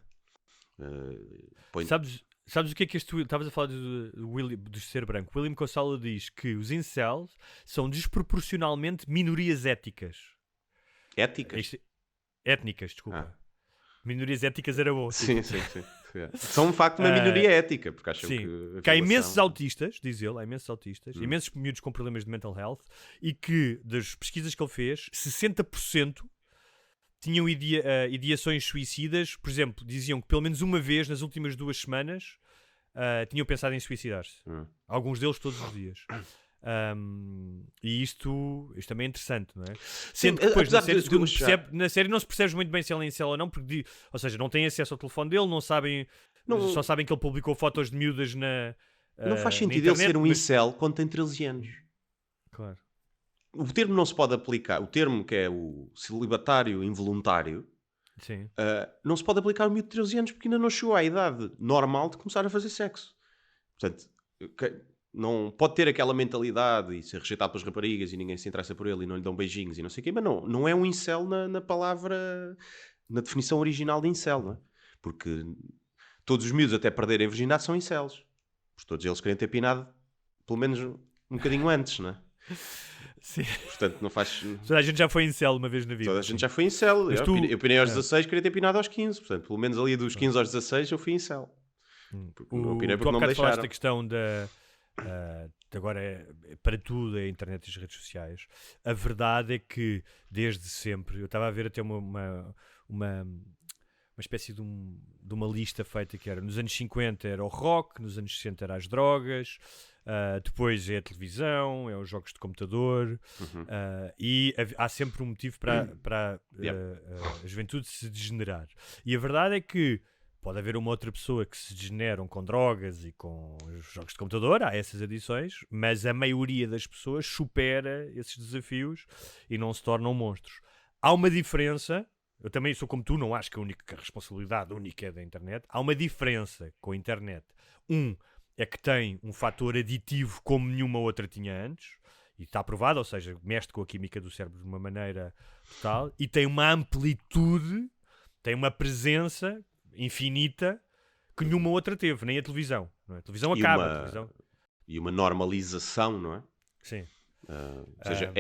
Sabes o que é que estavas a falar do ser branco? William Costello diz que os incels são desproporcionalmente minorias éticas. Étnicas, desculpa. Minorias éticas era bom. Sim. São, de facto, uma minoria ética, porque acham que há imensos autistas, diz ele, imensos miúdos com problemas de mental health, e que, das pesquisas que ele fez, 60% tinham ideações suicidas. Por exemplo, diziam que pelo menos uma vez nas últimas 2 semanas tinham pensado em suicidar-se. Alguns deles todos os dias. E isto também é interessante, não é? Sendo que depois na série não se percebe muito bem se ele é incel ou não, porque, ou seja, não têm acesso ao telefone dele, só sabem que ele publicou fotos de miúdas não faz sentido ele ser um incel quando tem 13 anos. Claro. O termo não se pode aplicar, o termo que é o celibatário involuntário, não se pode aplicar ao miúdo de 13 anos porque ainda não chegou à idade normal de começar a fazer sexo. Portanto, não pode ter aquela mentalidade e ser rejeitado pelas raparigas e ninguém se interessa por ele e não lhe dão beijinhos e não sei o quê, mas não é um incel na palavra, na definição original de incel, não é? Porque todos os miúdos até perderem a virgindade são incels, porque todos eles querem ter pinado pelo menos um bocadinho antes, não é? Sim. Portanto, não faz... Toda a gente já foi incel uma vez na vida. Toda a gente já foi incel. Eu pinei aos 16, queria ter pinado aos 15. Portanto, pelo menos ali dos 15 aos 16 eu fui incel. Não pinei porque não me deixaram. Falaste a questão agora para tudo a internet e as redes sociais. A verdade é que desde sempre, eu estava a ver até uma espécie de uma lista feita que era nos anos 50 era o rock, nos anos 60 era as drogas, depois é a televisão, é os jogos de computador, e há sempre um motivo para a juventude se degenerar. E a verdade é que pode haver uma outra pessoa que se degeneram com drogas e com os jogos de computador, há essas adições, mas a maioria das pessoas supera esses desafios e não se tornam monstros. Há uma diferença, eu também sou como tu, não acho que a responsabilidade única é da internet. Há uma diferença com a internet. É que tem um fator aditivo como nenhuma outra tinha antes, e está provado, ou seja, mexe com a química do cérebro de uma maneira total, e tem uma amplitude, tem uma presença infinita que nenhuma outra teve, nem a televisão. Não é? A televisão acaba. E uma normalização, não é? Sim. Ou seja,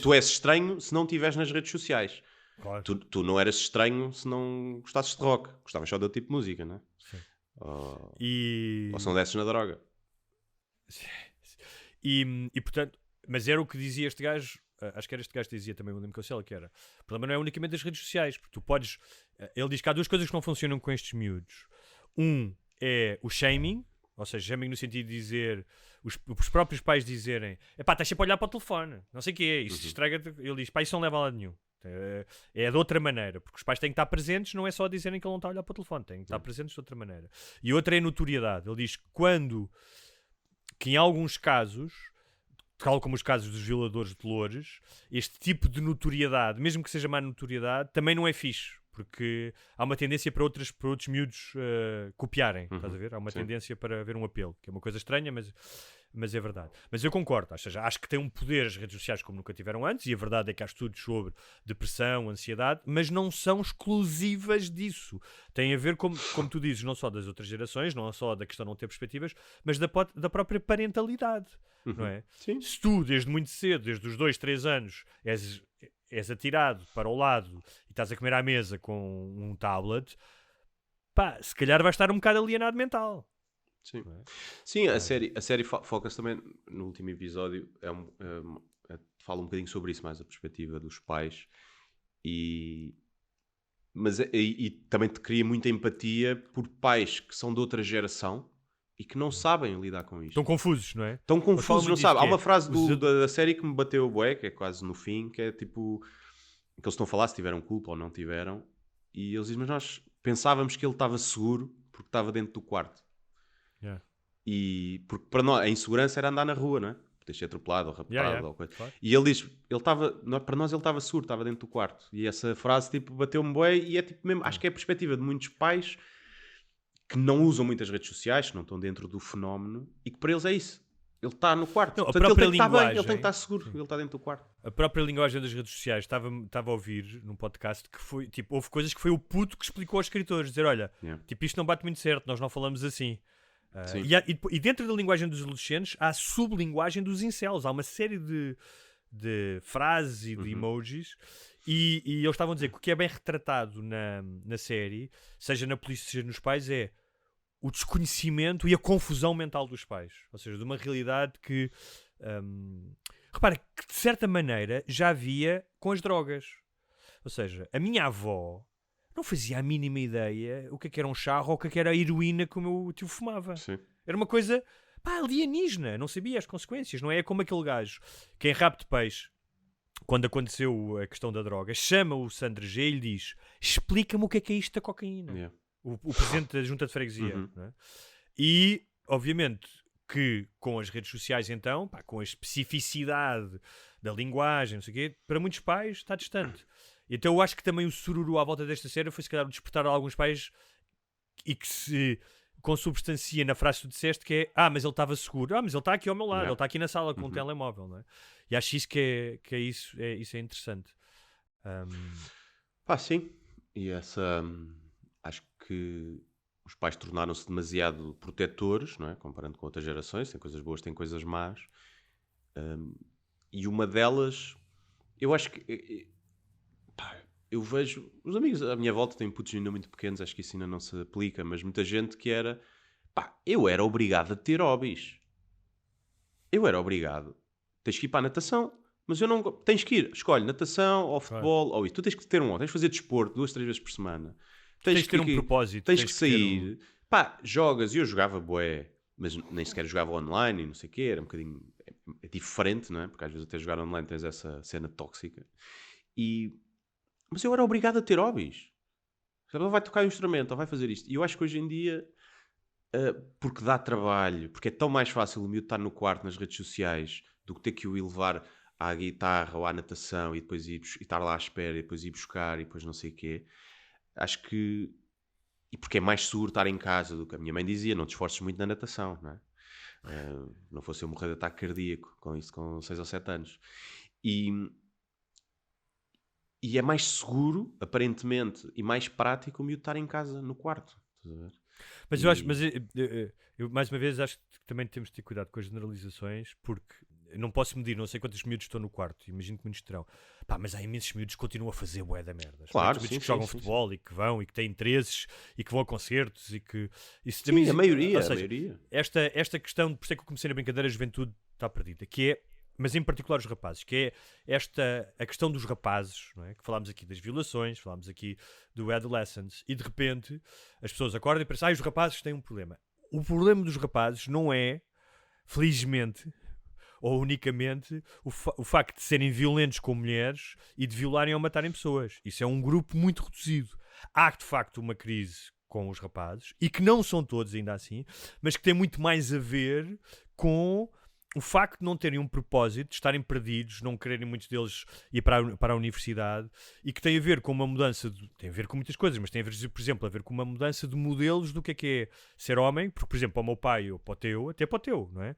tu és estranho se não estiveres nas redes sociais. Claro. Tu não eras estranho se não gostasses de rock. Gostavas só de outro tipo de música, não é? Sim. Ou se não desses na droga. E portanto, mas era o que dizia este gajo, acho que era este gajo que dizia também o William Costello, que era, o problema não é unicamente as redes sociais, porque tu podes, ele diz que há 2 coisas que não funcionam com estes miúdos. É o shaming, ou seja, shaming no sentido de dizer, os próprios pais dizerem, estás sempre a olhar para o telefone, não sei o que é, isso estraga, ele diz, isso não leva a lado nenhum. É de outra maneira, porque os pais têm que estar presentes, não é só dizerem que ele não está a olhar para o telefone, têm que estar presentes de outra maneira. E outra é a notoriedade. Ele diz que em alguns casos, tal como os casos dos violadores de louros, este tipo de notoriedade, mesmo que seja má notoriedade, também não é fixe, porque há uma tendência para outros miúdos copiarem, estás a ver? Há uma tendência para haver um apelo, que é uma coisa estranha, mas Mas é verdade. Mas eu concordo, ou seja, acho que tem um poder as redes sociais como nunca tiveram antes, e a verdade é que há estudos sobre depressão, ansiedade, mas não são exclusivas disso. Tem a ver, como tu dizes, não só das outras gerações, não só da questão de não ter perspectivas, mas da própria parentalidade, não é? Sim. Se tu, desde muito cedo, desde os 2, 3 anos, és atirado para o lado e estás a comer à mesa com um tablet, pá, se calhar vais estar um bocado alienado mental. Sim, sim, a série foca-se também, no último episódio, fala um bocadinho sobre isso, mais a perspectiva dos pais, e também te cria muita empatia por pais que são de outra geração e que não sabem lidar com isto. Estão confusos, não é? Estão confusos, não sabem. Há uma frase os- da série que me bateu o bué, que é quase no fim, que é tipo, que eles estão a falar se tiveram culpa ou não tiveram, e eles dizem, mas nós pensávamos que ele estava seguro porque estava dentro do quarto. Yeah. E porque para nós a insegurança era andar na rua, não é? Poder ser atropelado ou raptado ou coisa. Claro. E ele diz, para nós ele estava seguro, estava dentro do quarto. E essa frase tipo bateu-me bué, e é tipo mesmo, acho que é a perspectiva de muitos pais que não usam muitas redes sociais, que não estão dentro do fenómeno, e que para eles é isso. Ele está no quarto. Não, a Portanto, ele própria tem que estar bem, ele linguagem- tem que estar seguro, ele está dentro do quarto. A própria linguagem das redes sociais, estava a ouvir num podcast que foi, tipo, houve coisas que foi o puto que explicou aos escritores, dizer, olha, Yeah. tipo, isto não bate muito certo, nós não falamos assim. Sim. E dentro da linguagem dos adolescentes há a sublinguagem dos incels, há uma série de frases e de emojis, e eles estavam a dizer que o que é bem retratado na série, seja na polícia, seja nos pais, é o desconhecimento e a confusão mental dos pais, ou seja, de uma realidade que repara que de certa maneira já havia com as drogas, ou seja, a minha avó não fazia a mínima ideia o que é que era um charro ou o que é que era a heroína que o meu tio fumava. Sim. Era uma coisa, pá, alienígena, não sabia as consequências, não é como aquele gajo que em Rabo de Peixe, quando aconteceu a questão da droga, chama o Sandro G e lhe diz, explica-me o que é isto da cocaína. Yeah. O presidente da junta de freguesia. Uhum. Não é? E, obviamente, que com as redes sociais, então, pá, com a especificidade da linguagem, não sei o quê, para muitos pais está distante. Então eu acho que também o sururu à volta desta série foi, se calhar, o despertar a alguns pais e que se consubstancia na frase que tu disseste, que é, mas ele estava seguro. Mas ele está aqui ao meu lado, Yeah. ele está aqui na sala com um telemóvel, não é? E acho isso que é isso é interessante. Sim. E acho que os pais tornaram-se demasiado protetores, não é? Comparando com outras gerações, tem coisas boas, tem coisas más. E uma delas, eu acho que eu vejo os amigos à minha volta têm putos ainda muito pequenos, acho que isso ainda não se aplica, mas muita gente que era, eu era obrigado a ter hobbies. Eu era obrigado. Tens que ir para a natação, mas eu não. Tens que ir, escolhe natação ou futebol ou isso. Tu tens que ter tens que fazer desporto 2, 3 vezes por semana. Tens que ter um propósito. Tens que sair. Jogas, e eu jogava bué, mas nem sequer jogava online e não sei o quê, era um bocadinho é diferente, não é? Porque às vezes até jogar online tens essa cena tóxica. Mas eu era obrigado a ter hobbies. Ele vai tocar um instrumento, ou vai fazer isto. E eu acho que hoje em dia, porque dá trabalho, porque é tão mais fácil o miúdo estar no quarto, nas redes sociais, do que ter que o ir levar à guitarra ou à natação e depois ir estar lá à espera e depois ir buscar e depois não sei o quê. Acho que... E porque é mais seguro estar em casa do que a minha mãe dizia, não te esforces muito na natação, não é? Não fosse eu morrer de ataque cardíaco com isso com 6 ou 7 anos. E é mais seguro, aparentemente, e mais prático o miúdo estar em casa, no quarto. Estás a ver? Mas eu acho, eu mais uma vez acho que também temos de ter cuidado com as generalizações, porque eu não posso medir, não sei quantos miúdos estão no quarto, imagino que muitos terão. Mas há imensos miúdos que continuam a fazer bué da merda. Claro, miúdos sim, que jogam sim, futebol e que vão e que têm interesses e que vão a concertos e que... Isso Sim, também, a maioria, ou seja, a maioria. Esta questão, por isso é que eu comecei na brincadeira, a juventude está perdida, que é, mas em particular os rapazes, que é a questão dos rapazes, não é? Que falámos aqui das violações, falámos aqui do adolescence, e de repente as pessoas acordam e pensam, os rapazes têm um problema. O problema dos rapazes não é, felizmente, ou unicamente, o facto de serem violentos com mulheres e de violarem ou matarem pessoas. Isso é um grupo muito reduzido. Há, de facto, uma crise com os rapazes, e que não são todos ainda assim, mas que tem muito mais a ver com o facto de não terem um propósito, de estarem perdidos, não quererem muitos deles ir para a universidade, e que tem a ver com uma mudança, tem a ver com muitas coisas, mas tem a ver, por exemplo, com uma mudança de modelos do que é ser homem, porque, por exemplo, para o meu pai ou para o teu, até para o teu, não é?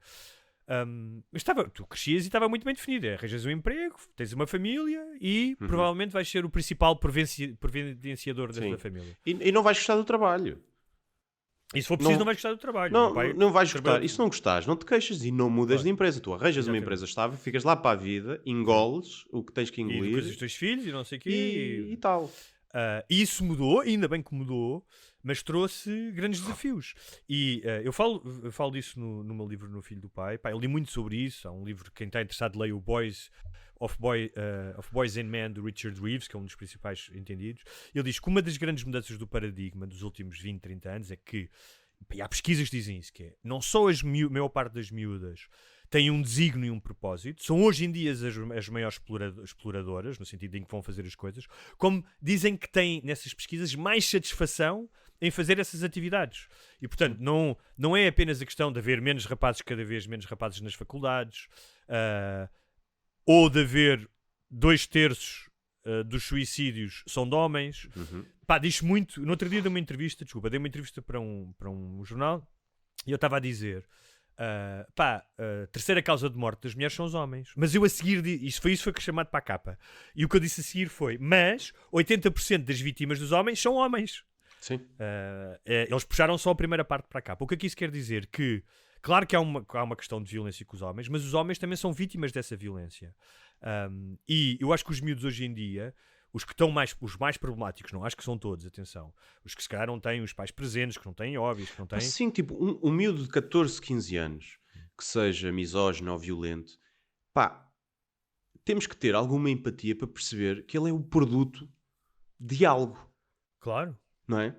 Mas tu crescias e estava muito bem definido. Arranjas um emprego, tens uma família e provavelmente vais ser o principal providenciador desta família. E não vais gostar do trabalho. E se for preciso, não vais gostar do trabalho. Não vais gostar. E se não gostares, não te queixas e não mudas de empresa. Tu arranjas Exatamente. uma empresa estável, ficas lá para a vida, engoles o que tens que E engolir depois os teus filhos e não sei o quê. e tal. E isso mudou, ainda bem que mudou, mas trouxe grandes desafios. E eu falo disso no meu livro No Filho do Pai. Pá, eu li muito sobre isso. Há um livro, quem está interessado, leia o Boys and Men, do Richard Reeves, que é um dos principais entendidos. Ele diz que uma das grandes mudanças do paradigma dos últimos 20, 30 anos é que, e há pesquisas que dizem isso, que é, não só a maior parte das miúdas têm um desígnio e um propósito, são hoje em dia as maiores exploradoras, no sentido em que vão fazer as coisas, como dizem que têm, nessas pesquisas, mais satisfação em fazer essas atividades. E, portanto, não é apenas a questão de haver cada vez menos rapazes nas faculdades, ou de haver 2/3 dos suicídios são de homens. Pá, diz muito. No outro dia dei uma entrevista para um jornal e eu estava a dizer: a terceira causa de morte das mulheres são os homens. Mas eu a seguir, isso foi chamado para a capa. E o que eu disse a seguir foi: mas 80% das vítimas dos homens são homens. Sim. Eles puxaram só a primeira parte para a capa. O que é que isso quer dizer? Que, claro que há uma questão de violência com os homens, mas os homens também são vítimas dessa violência. E eu acho que os miúdos hoje em dia, os mais problemáticos, não acho que são todos, atenção, os que se calhar não têm os pais presentes, que não têm hobbies, que não têm... Sim, tipo, um miúdo de 14, 15 anos que seja misógino ou violento, pá, temos que ter alguma empatia para perceber que ele é o produto de algo. Claro. Não é?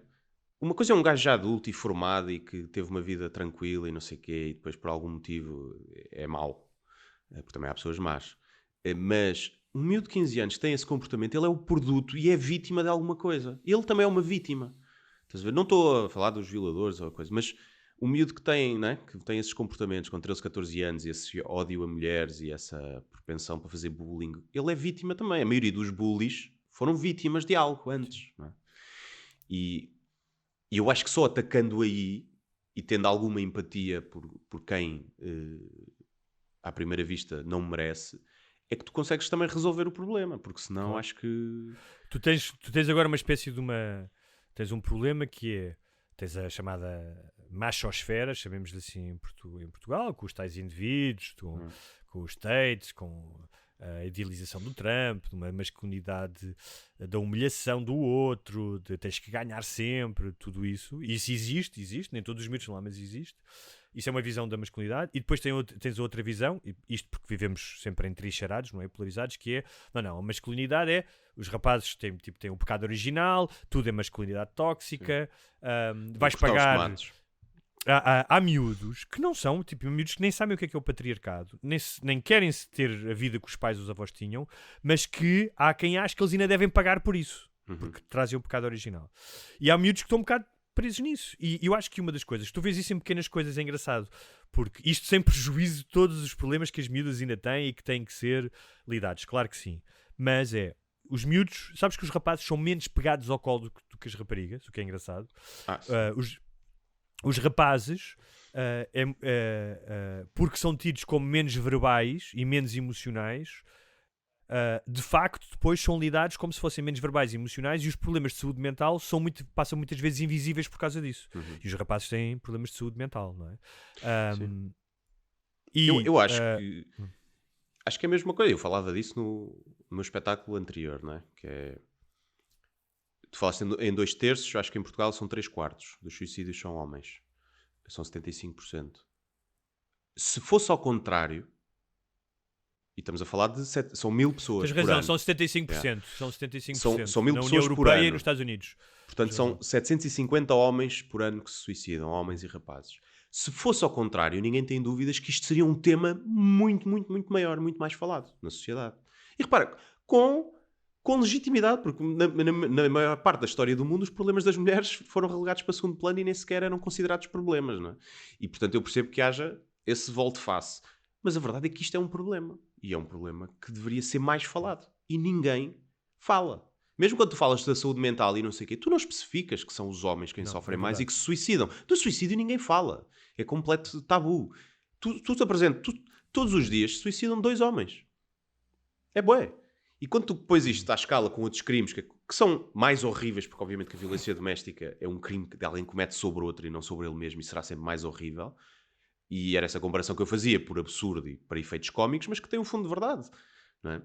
Uma coisa é um gajo já adulto e formado e que teve uma vida tranquila e não sei o quê, e depois por algum motivo é mau, porque também há pessoas más. Mas um miúdo de 15 anos que tem esse comportamento, ele é o produto e é vítima de alguma coisa. Ele também é uma vítima. Estás a ver? Não estou a falar dos violadores ou coisa, mas o miúdo que tem, né, que tem esses comportamentos com 13, 14 anos e esse ódio a mulheres e essa propensão para fazer bullying, ele é vítima também. A maioria dos bullies foram vítimas de algo antes. Não é? E eu acho que só atacando aí e tendo alguma empatia por quem à primeira vista não merece, é que tu consegues também resolver o problema, porque senão claro. Acho que... Tu tens agora uma espécie de uma... Tens um problema que é... Tens a chamada machosfera, chamemos-lhe assim em Portugal, com os tais indivíduos, com os States, com a idealização do Trump, de uma masculinidade da humilhação do outro, de tens que ganhar sempre, tudo isso. E isso existe, nem todos os mitos lá, mas existe. Isso é uma visão da masculinidade. E depois tens outra visão, isto porque vivemos sempre entrincheirados, não é? Polarizados, que é, não, a masculinidade é, os rapazes têm o pecado original, tudo é masculinidade tóxica, vais pagar... Há miúdos que não são, miúdos que nem sabem o que é o patriarcado, nem querem ter a vida que os pais e os avós tinham, mas que há quem acha que eles ainda devem pagar por isso, porque trazem o pecado original. E há miúdos que estão um bocado presos nisso. E eu acho que uma das coisas, tu vês isso em pequenas coisas, é engraçado, porque isto sem prejuízo de todos os problemas que as miúdas ainda têm e que têm que ser lidados, claro que sim. Mas os miúdos, sabes que os rapazes são menos pegados ao colo do que as raparigas, o que é engraçado. Os rapazes, porque são tidos como menos verbais e menos emocionais, de facto depois são lidados como se fossem menos verbais e emocionais, e os problemas de saúde mental passam muitas vezes invisíveis por causa disso. E os rapazes têm problemas de saúde mental, não é? Eu acho que acho que é a mesma coisa. Eu falava disso no meu espetáculo anterior, não é? Que é... Tu falaste em 2/3, acho que em Portugal são 3/4 dos suicídios são homens. São 75%. Se fosse ao contrário, e estamos a falar de... São 1000 pessoas por ano. Tens razão, são 75%. São 75%. São 1000 na pessoas União por Europeia ano. E nos Estados Unidos. Portanto, são 750 homens por ano que se suicidam, homens e rapazes. Se fosse ao contrário, ninguém tem dúvidas que isto seria um tema muito, muito, muito maior, muito mais falado na sociedade. E repara, com legitimidade, porque na maior parte da história do mundo os problemas das mulheres foram relegados para segundo plano e nem sequer eram considerados problemas, não é? E portanto eu percebo que haja esse volte-face. Mas a verdade é que isto é um problema. E é um problema que deveria ser mais falado. E ninguém fala. Mesmo quando tu falas da saúde mental e não sei o quê, tu não especificas que são os homens quem sofrem mais e que se suicidam. Do suicídio ninguém fala. É completo tabu. Tu te apresentas, todos os dias se suicidam 2 homens. É bué. E quando tu pões isto à escala com outros crimes que são mais horríveis, porque obviamente que a violência doméstica é um crime que alguém comete sobre outro e não sobre ele mesmo, e será sempre mais horrível. E era essa comparação que eu fazia, por absurdo e para efeitos cómicos, mas que tem um fundo de verdade. Não é?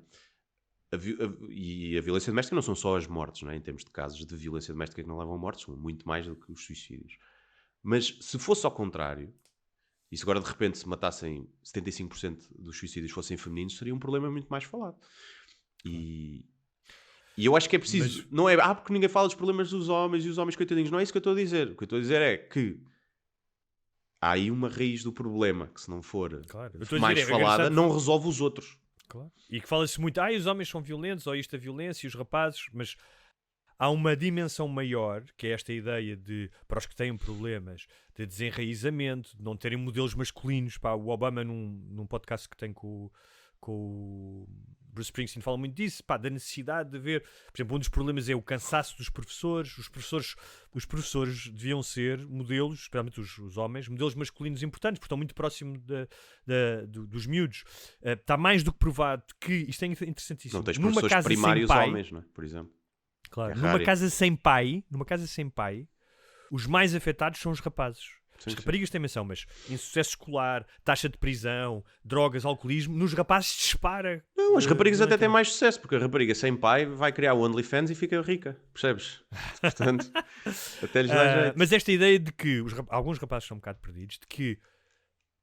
E a violência doméstica não são só as mortes, não é? Em termos de casos de violência doméstica que não levam a mortes, são muito mais do que os suicídios. Mas se fosse ao contrário, e se agora de repente se matassem 75% dos suicídios fossem femininos, seria um problema muito mais falado. E eu acho que é preciso... Não é porque ninguém fala dos problemas dos homens e os homens coitadinhos. Não é isso que eu estou a dizer. O que eu estou a dizer é que há aí uma raiz do problema que, se não for mais falada, não resolve os outros. Claro. E que fala-se muito, os homens são violentos, ou isto é violência, e os rapazes, mas há uma dimensão maior, que é esta ideia de, para os que têm problemas, de desenraizamento, de não terem modelos masculinos. Pá, o Obama, num podcast que tem com o Bruce Springsteen, fala muito disso, pá, da necessidade de ver, por exemplo, um dos problemas é o cansaço dos professores. Os professores deviam ser modelos, especialmente os homens, modelos masculinos importantes, porque estão muito próximo dos miúdos. Está mais do que provado que, isto é interessantíssimo, não tens numa professores casa primários sem pai, homens, não é? Por exemplo. Claro, numa casa sem pai, os mais afetados são os rapazes. As raparigas têm menção, mas insucesso escolar, taxa de prisão, drogas, alcoolismo, nos rapazes dispara. Não, as raparigas até têm mais sucesso, porque a rapariga sem pai vai criar o OnlyFans e fica rica, percebes? Portanto, até lhes dá jeito. Mas esta ideia de que alguns rapazes são um bocado perdidos, de que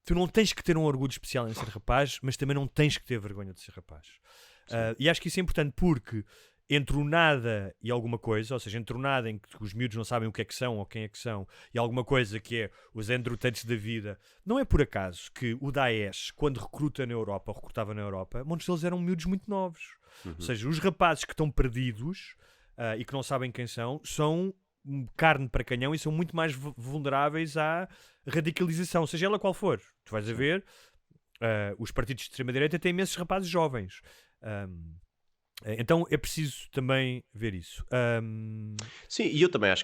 tu não tens que ter um orgulho especial em ser rapaz, mas também não tens que ter vergonha de ser rapaz. E acho que isso é importante porque entre o nada e alguma coisa, ou seja, entre o nada em que os miúdos não sabem o que é que são ou quem é que são, e alguma coisa que é os Andrew Tates da vida, não é por acaso que o Daesh, quando recrutava na Europa, muitos deles eram miúdos muito novos. Ou seja, os rapazes que estão perdidos e que não sabem quem são carne para canhão e são muito mais vulneráveis à radicalização, seja ela qual for. Tu vais a ver, os partidos de extrema-direita têm imensos rapazes jovens. Então é preciso também ver isso. Sim, e eu também acho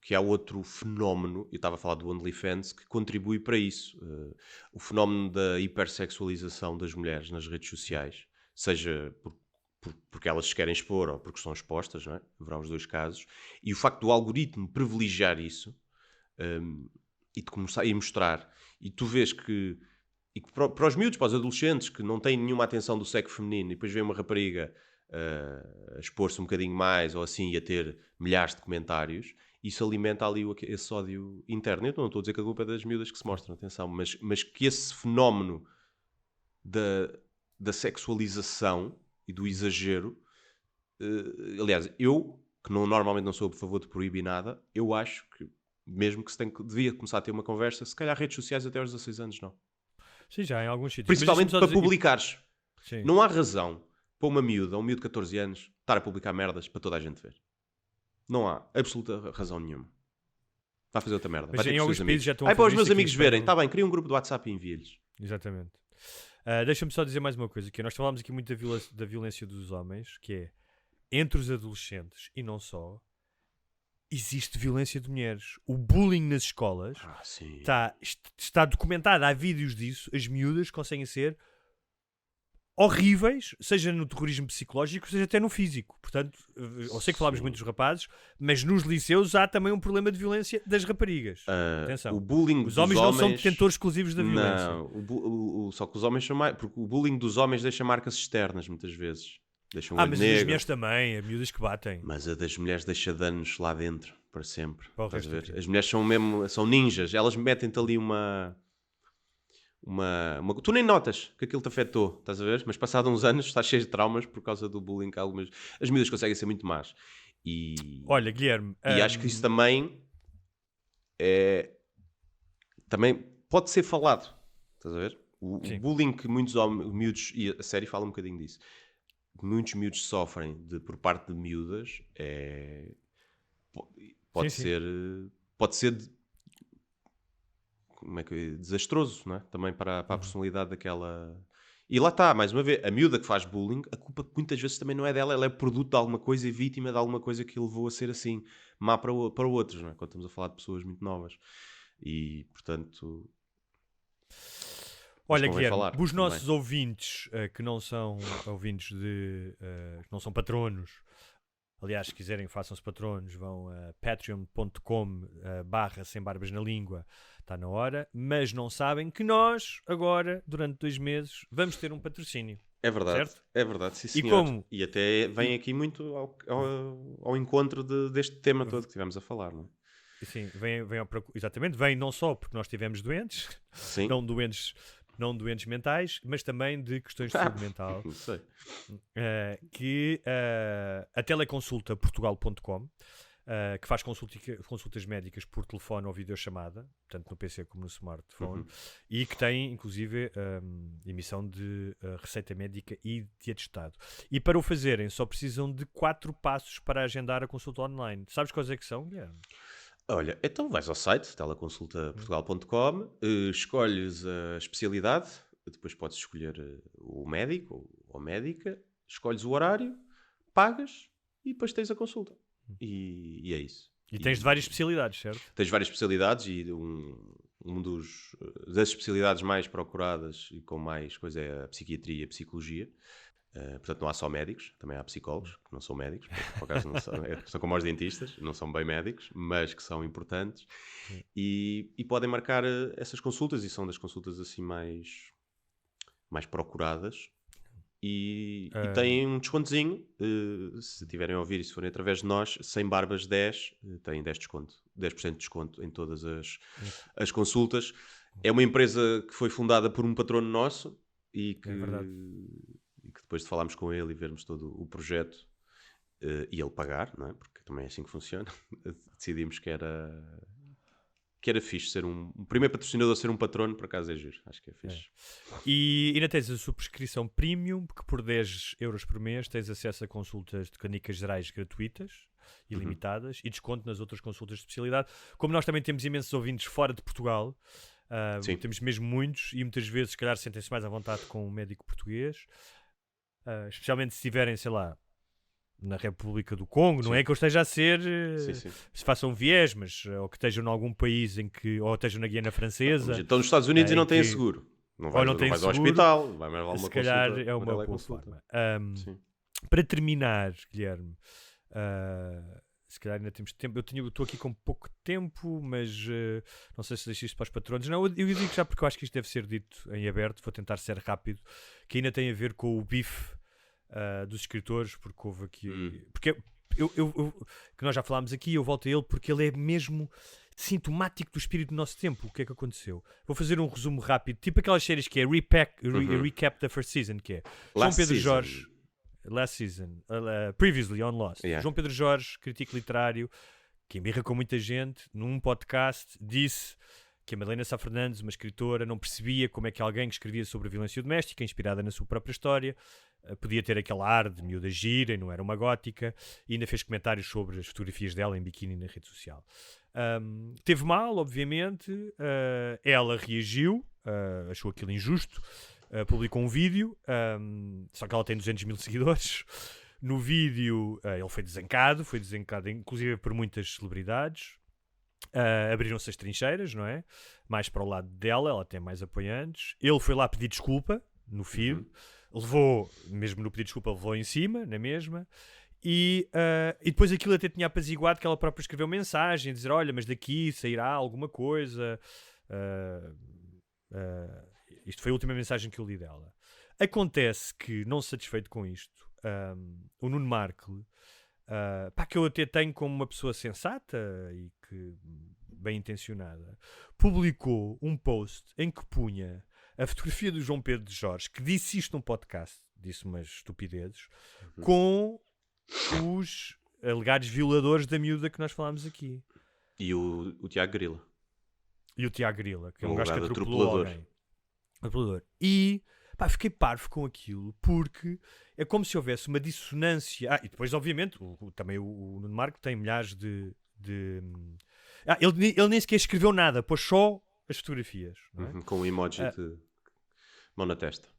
que há outro fenómeno, eu estava a falar do OnlyFans, que contribui para isso. O fenómeno da hipersexualização das mulheres nas redes sociais, seja porque elas se querem expor ou porque são expostas, não é? Haverá os dois casos. E o facto do algoritmo privilegiar isso e de começar a mostrar, e tu vês que para os miúdos, para os adolescentes que não têm nenhuma atenção do sexo feminino e depois vê uma rapariga a expor-se um bocadinho mais ou assim e a ter milhares de comentários, isso alimenta ali esse ódio interno. Eu não estou a dizer que a culpa é das miúdas que se mostram, atenção, mas que esse fenómeno da sexualização e do exagero, aliás, eu, que normalmente não sou a favor de proibir nada, eu acho que mesmo que devia começar a ter uma conversa, se calhar redes sociais até aos 16 anos não. Sim, já em alguns sítios. Principalmente para publicares. Sim. Não há razão para uma miúda, um miúdo de 14 anos, estar a publicar merdas para toda a gente ver. Não há absoluta razão nenhuma. Vai fazer outra merda. Mas em alguns países já estão a fazer para os meus isso amigos verem. Está bem, cria um grupo do WhatsApp e envia-lhes. Exatamente. Deixa-me só dizer mais uma coisa, que nós falámos aqui muito da violência dos homens, que é entre os adolescentes e não só, existe violência de mulheres. O bullying nas escolas está documentado. Há vídeos disso. As miúdas conseguem ser horríveis, seja no terrorismo psicológico, seja até no físico. Portanto, eu sei que falámos muito dos rapazes, mas nos liceus há também um problema de violência das raparigas. Atenção. O bullying os homens não são detentores exclusivos da violência. Não, só que os homens são mais... Porque o bullying dos homens deixa marcas externas, muitas vezes. Deixa um mas negro. as mulheres também, há miúdas que batem. Mas a das mulheres deixa danos lá dentro, para sempre. Estás a ver? As mulheres são ninjas. Elas metem-te ali tu nem notas que aquilo te afetou, estás a ver? Mas passado uns anos estás cheio de traumas por causa do bullying que algumas... As miúdas conseguem ser muito más. Olha, Guilherme... E acho que isso também também pode ser falado, estás a ver? O bullying que muitos miúdos, e a série fala um bocadinho disso, muitos miúdos sofrem por parte de miúdas, pode ser como é que desastroso, não é? Também para a personalidade daquela... E lá está, mais uma vez, a miúda que faz bullying, a culpa muitas vezes também não é dela, ela é produto de alguma coisa e vítima de alguma coisa que levou a ser assim, má para outros, não é? Quando estamos a falar de pessoas muito novas. E, portanto... Olha, convém Guilherme, falar os também. nossos ouvintes que não são ouvintes que não são patronos, aliás, se quiserem, façam-se patronos, vão a patreon.com/barra sem barbas na língua, está na hora, mas não sabem que nós, agora, durante 2 meses, vamos ter um patrocínio. É verdade, Certo? é verdade, sim E senhor. como? E até vem aqui muito ao encontro deste tema todo que estivemos a falar, não é? Sim, exatamente, vem não só porque nós estivemos doentes, Sim. não doentes mentais, mas também de questões de saúde mental. Não sei. Que a teleconsultaportugal.com, que faz consultas médicas por telefone ou videochamada, tanto no PC como no smartphone, e que tem, inclusive, emissão de receita médica e de atestado. E para o fazerem, só precisam de 4 passos para agendar a consulta online. Sabes quais é que são, Guilherme? Olha, então vais ao site teleconsultaportugal.com, escolhes a especialidade, depois podes escolher o médico ou médica, escolhes o horário, pagas e depois tens a consulta. E é isso. E tens de várias especialidades, certo? Tens várias especialidades e das especialidades mais procuradas e com mais coisa é a psiquiatria e a psicologia. Portanto, não há só médicos, também há psicólogos que não são médicos, por acaso não são como os dentistas, não são bem médicos, mas que são importantes e podem marcar essas consultas e são das consultas assim mais procuradas e têm um descontozinho, se estiverem a ouvir e se forem através de nós, sem barbas 10, têm 10% de desconto em todas as consultas. É uma empresa que foi fundada por um patrono nosso e que depois de falarmos com ele e vermos todo o projeto e ele pagar, não é? Porque também é assim que funciona, decidimos que era fixe ser um primeiro patrocinador, ser um patrono, por acaso é giro, acho que é fixe. E ainda tens a subscrição premium, que por 10 euros por mês tens acesso a consultas de clínicas gerais gratuitas, ilimitadas, e desconto nas outras consultas de especialidade. Como nós também temos imensos ouvintes fora de Portugal, temos mesmo muitos, e muitas vezes, se calhar, sentem-se mais à vontade com um médico português, especialmente se estiverem, sei lá, na República do Congo, não é que eu esteja a ser se façam viés, mas ou que estejam em algum país ou estejam na Guiana Francesa. Mas estão nos Estados Unidos e não têm seguro. Não vais ao hospital, vai levar uma se calhar consulta, é uma boa teleconsulta. forma. Para terminar, Guilherme, se calhar ainda temos tempo. Eu estou aqui com pouco tempo, mas não sei se deixo isto para os patronos. Não, eu digo já porque eu acho que isto deve ser dito em aberto. Vou tentar ser rápido, que ainda tem a ver com o bife dos escritores, porque houve aqui. Porque que nós já falámos aqui, eu volto a ele porque ele é mesmo sintomático do espírito do nosso tempo. O que é que aconteceu? Vou fazer um resumo rápido, tipo aquelas séries que é recap da first season, que é João Pedro Jorge. Last season, previously on Lost. João Pedro Jorge, crítico literário, que embirra com muita gente, num podcast disse que a Madalena Sá Fernandes, uma escritora, não percebia como é que alguém que escrevia sobre a violência doméstica, inspirada na sua própria história, podia ter aquele ar de miúda gira e não era uma gótica, e ainda fez comentários sobre as fotografias dela em biquíni na rede social. Teve mal, obviamente, ela reagiu, achou aquilo injusto, publicou um vídeo, só que ela tem 200 mil seguidores. No vídeo ele foi desancado inclusive por muitas celebridades. Abriram-se as trincheiras, não é? Mais para o lado dela, ela tem mais apoiantes. Ele foi lá pedir desculpa no feed, levou, mesmo no pedir desculpa, levou em cima, na mesma. E depois aquilo até tinha apaziguado, que ela própria escreveu mensagem, dizer: olha, mas daqui sairá alguma coisa. Isto foi a última mensagem que eu li dela. Acontece que, não satisfeito com isto, o Nuno Markle, que eu até tenho como uma pessoa sensata e que bem intencionada, publicou um post em que punha a fotografia do João Pedro de Jorge, que disse isto num podcast, disse umas estupidezes, com os alegados violadores da miúda que nós falámos aqui. E o Tiago Grila. E o Tiago Grila, que é um gajo que atropelou alguém. E fiquei parvo com aquilo, porque é como se houvesse uma dissonância. E depois, obviamente, também o Nuno Marco tem milhares de... Ele nem sequer escreveu nada, pôs só as fotografias. Não é? Com o emoji de mão na testa.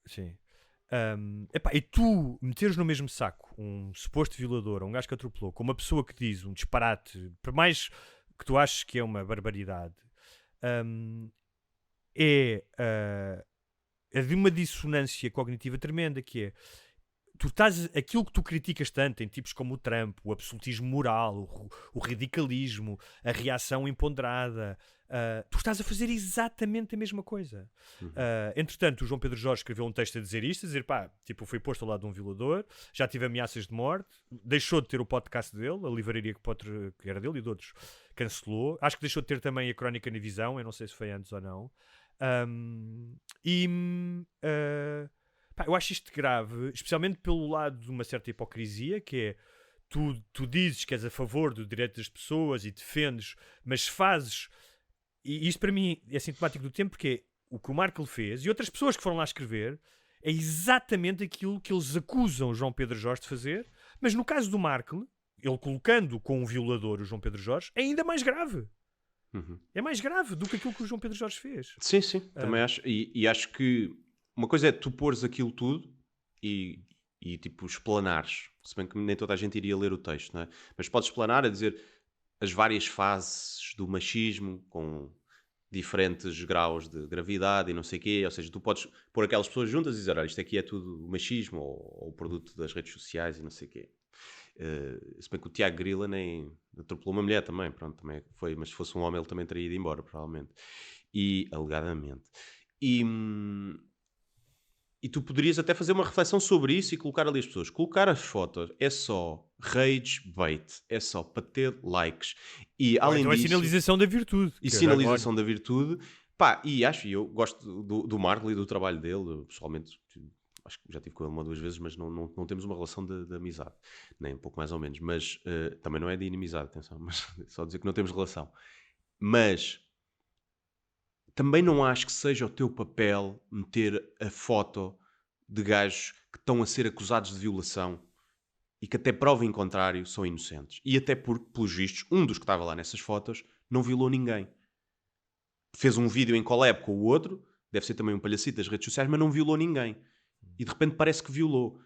Sim. E tu meteres no mesmo saco um suposto violador, um gajo que atropelou, com uma pessoa que diz um disparate, por mais que tu aches que é uma barbaridade, é de uma dissonância cognitiva tremenda, que é, tu estás, aquilo que tu criticas tanto em tipos como o Trump, o absolutismo moral, o radicalismo, a reação imponderada, tu estás a fazer exatamente a mesma coisa. Entretanto, o João Pedro Jorge escreveu um texto a dizer isto, a dizer, fui posto ao lado de um violador, já tive ameaças de morte, deixou de ter o podcast dele, a livraria que era dele e de outros, cancelou. Acho que deixou de ter também a Crónica na Visão, eu não sei se foi antes ou não. Eu acho isto grave, especialmente pelo lado de uma certa hipocrisia, que é, tu dizes que és a favor do direito das pessoas e defendes, mas fazes... E isto para mim é sintomático do tempo, porque é o que o Markle fez, e outras pessoas que foram lá escrever, é exatamente aquilo que eles acusam o João Pedro Jorge de fazer, mas no caso do Markle, ele colocando com um violador o João Pedro Jorge, é ainda mais grave. É mais grave do que aquilo que o João Pedro Jorge fez. Sim, também acho. E acho que uma coisa é tu pôres aquilo tudo e tipo explanares, se bem que nem toda a gente iria ler o texto, não é? Mas podes explanar a dizer as várias fases do machismo com diferentes graus de gravidade e não sei o quê, ou seja, tu podes pôr aquelas pessoas juntas e dizer, olha, isto aqui é tudo machismo ou o produto das redes sociais e não sei o quê. Se bem que o Tiago Grila nem atropelou uma mulher também, pronto, também foi, mas se fosse um homem ele também teria ido embora, provavelmente. E, alegadamente. E tu poderias até fazer uma reflexão sobre isso e colocar ali as pessoas. Colocar as fotos é só rage bait, é só para ter likes. E além então disso... é sinalização da virtude. E sinalização da virtude. E eu gosto do Markle e do trabalho dele, pessoalmente... Acho que já estive com ele uma ou duas vezes, mas não temos uma relação de amizade. Nem um pouco mais ou menos. Mas também não é de inimizade, atenção. Mas só dizer que não temos relação. Mas também não acho que seja o teu papel meter a foto de gajos que estão a ser acusados de violação e que até prova em contrário são inocentes. E até porque, pelos vistos, um dos que estava lá nessas fotos não violou ninguém. Fez um vídeo em collab com o outro, deve ser também um palhacito das redes sociais, mas não violou ninguém. E de repente parece que violou.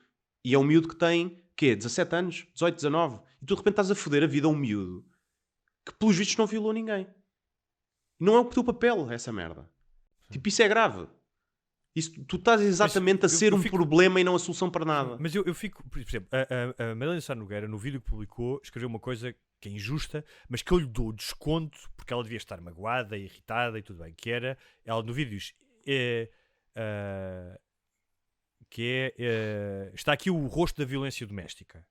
E é um miúdo que tem, 17 anos? 18, 19? E tu de repente estás a foder a vida a um miúdo que pelos vistos não violou ninguém. E não é o teu papel, essa merda. Tipo, isso é grave. Isso, tu estás exatamente a ser um problema e não a solução para nada. Mas eu fico... Por exemplo, a Madalena Sá Nogueira, no vídeo que publicou, escreveu uma coisa que é injusta, mas que eu lhe dou desconto, porque ela devia estar magoada, irritada e tudo bem, que era... Ela no vídeo diz... está aqui o rosto da violência doméstica.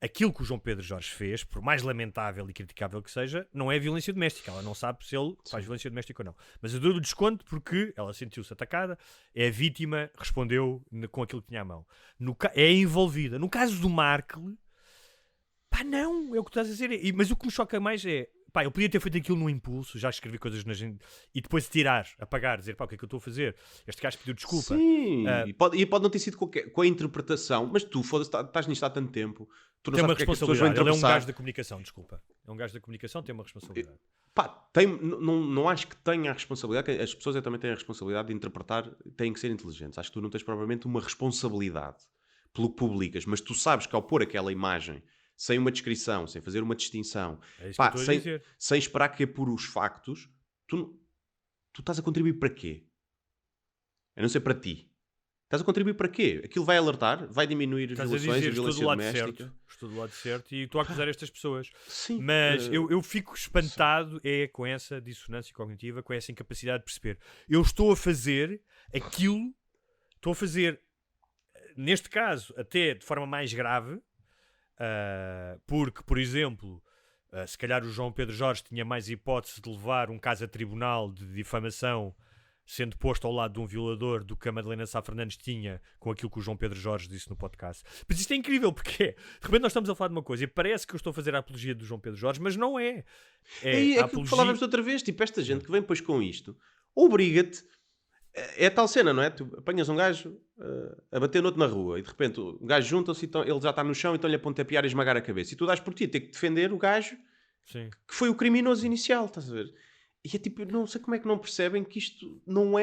Aquilo que o João Pedro Jorge fez, por mais lamentável e criticável que seja, não é violência doméstica. Ela não sabe se ele faz violência doméstica ou não. Mas eu dou-lhe desconto porque ela sentiu-se atacada, é a vítima, respondeu com aquilo que tinha à mão. É envolvida. No caso do Markle, não, é o que tu estás a dizer. Mas o que me choca mais é, eu podia ter feito aquilo no impulso, já escrevi coisas na gente, e depois tirar, apagar, dizer, o que é que eu estou a fazer? Este gajo pediu desculpa. Sim, e pode não ter sido com a interpretação, mas tu, foda-se, estás nisto há tanto tempo, tu não tem sabes uma porque é que as pessoas responsabilidade. vão Ele é um atravessar. gajo da comunicação, desculpa. É um gajo da comunicação, tem uma responsabilidade. Não acho que tenha a responsabilidade, as pessoas também têm a responsabilidade de interpretar, têm que ser inteligentes. Acho que tu não tens provavelmente uma responsabilidade pelo que publicas, mas tu sabes que ao pôr aquela imagem sem uma descrição, sem fazer uma distinção, é isso que eu estou a dizer. sem esperar que apure os factos, tu estás a contribuir para quê? A não ser para ti. Estás a contribuir para quê? Aquilo vai alertar, vai diminuir as violações, a violência doméstica. Estou do lado certo e estou a acusar estas pessoas. Sim, mas eu fico espantado com essa dissonância cognitiva, com essa incapacidade de perceber. Eu estou a fazer aquilo, neste caso, até de forma mais grave, porque, por exemplo, se calhar o João Pedro Jorge tinha mais hipótese de levar um caso a tribunal de difamação sendo posto ao lado de um violador do que a Madalena Sá Fernandes tinha com aquilo que o João Pedro Jorge disse no podcast. Mas isto é incrível, porque de repente nós estamos a falar de uma coisa e parece que eu estou a fazer a apologia do João Pedro Jorge, mas não é. É aquilo que falávamos outra vez, tipo, esta gente que vem depois com isto obriga-te. É a tal cena, não é? Tu apanhas um gajo a bater no outro na rua e de repente o gajo junta-se e ele já está no chão e estão-lhe a pontapear e esmagar a cabeça. E tu dás por ti, ter que defender o gajo Sim. que foi o criminoso inicial, estás a ver? E é tipo, eu não sei como é que não percebem que isto não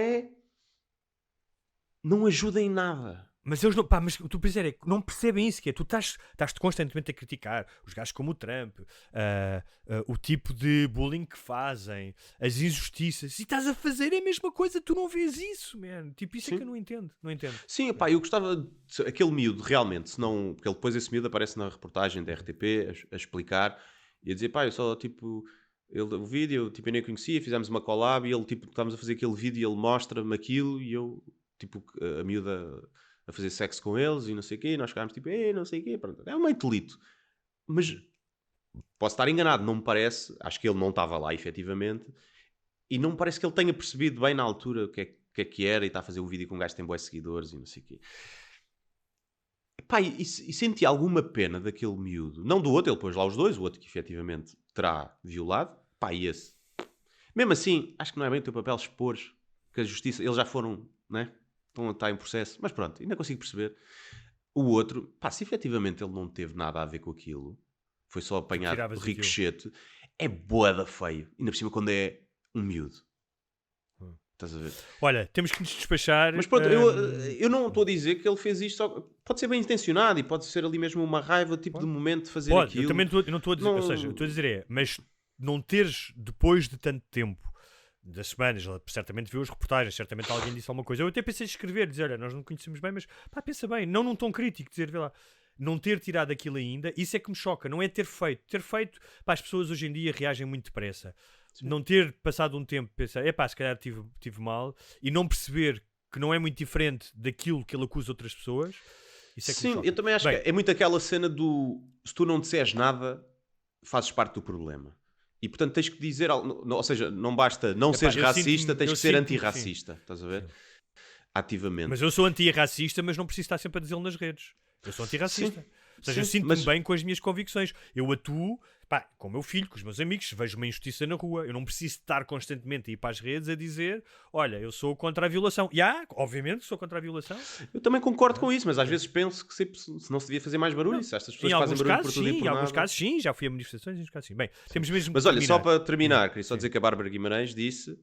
ajuda em nada. Mas eles não, pá, mas tu é que não percebem isso, que é, tu estás-te constantemente a criticar os gajos como o Trump, o tipo de bullying que fazem, as injustiças, e estás a fazer a mesma coisa, tu não vês isso, man. Tipo, isso é que eu não entendo. Sim, pá, eu gostava aquele miúdo, realmente, senão, porque depois esse miúdo aparece na reportagem da RTP a explicar e a dizer, pá, eu só, tipo, o vídeo, tipo, eu nem conhecia, fizemos uma collab e ele, tipo, estávamos a fazer aquele vídeo e ele mostra-me aquilo e eu, tipo, a miúda a fazer sexo com eles e não sei o quê, e nós ficámos tipo, não sei o quê, pronto. É um meio delito. Mas posso estar enganado, não me parece, acho que ele não estava lá efetivamente, e não me parece que ele tenha percebido bem na altura o que é que era e está a fazer um vídeo com um gajo que tem bué seguidores e não sei o quê. Pá, e senti alguma pena daquele miúdo, não do outro, ele pôs lá os dois, o outro que efetivamente terá violado, pá, e esse. Mesmo assim, acho que não é bem o teu papel expor que a justiça, eles já foram, né? Está em processo, mas pronto, ainda consigo perceber. O outro, pá, se efetivamente ele não teve nada a ver com aquilo, foi só apanhado ricochete, é boeda feio, ainda por cima quando é um miúdo. Estás a ver? Olha, temos que nos despachar. Mas pronto, eu não estou a dizer que ele fez isto só... Pode ser bem intencionado e pode ser ali mesmo uma raiva, tipo de momento de fazer aquilo. Eu também não estou a dizer, ou seja, eu estou a dizer mas não teres depois de tanto tempo, das semanas, ela certamente viu as reportagens, certamente alguém disse alguma coisa. Eu até pensei em escrever, dizer, olha, nós não conhecemos bem, mas pá, pensa bem, não num tom crítico, dizer, vê lá, não ter tirado aquilo ainda, isso é que me choca, não é ter feito. Ter feito, pá, as pessoas hoje em dia reagem muito depressa. Sim. Não ter passado um tempo, pensar, epá, se calhar tive mal, e não perceber que não é muito diferente daquilo que ele acusa outras pessoas, isso é que me choca. Eu também acho que é muito aquela cena do, se tu não disseres nada, fazes parte do problema. E, portanto, tens que dizer... Ou seja, não basta não seres racista, tens que ser antirracista. Estás a ver? Sim. Ativamente. Mas eu sou antirracista, mas não preciso estar sempre a dizê-lo nas redes. Eu sou antirracista. Sim. Ou seja, eu sinto-me bem com as minhas convicções. Eu atuo, pá, com o meu filho, com os meus amigos, vejo uma injustiça na rua. Eu não preciso estar constantemente a ir para as redes a dizer, olha, eu sou contra a violação. Obviamente sou contra a violação. Eu também concordo com isso, mas às vezes penso que se não se devia fazer mais barulho. Se estas pessoas fazem barulho por tudo e por nada. Em alguns casos sim, já fui a manifestações, em alguns casos sim. Bem, temos mesmo mas olha, só para terminar, queria só dizer que a Bárbara Guimarães disse,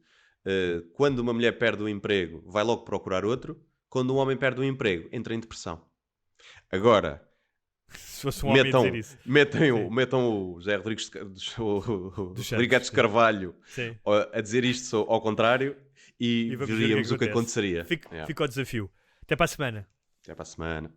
quando uma mulher perde o emprego, vai logo procurar outro. Quando um homem perde o emprego, entra em depressão. Agora... Se fosse um homem a dizer isso. Metam o José Rodrigues Rodrigues Carvalho a dizer isto ao contrário e veríamos o que aconteceria. Fica o desafio. Até para a semana. Até para a semana.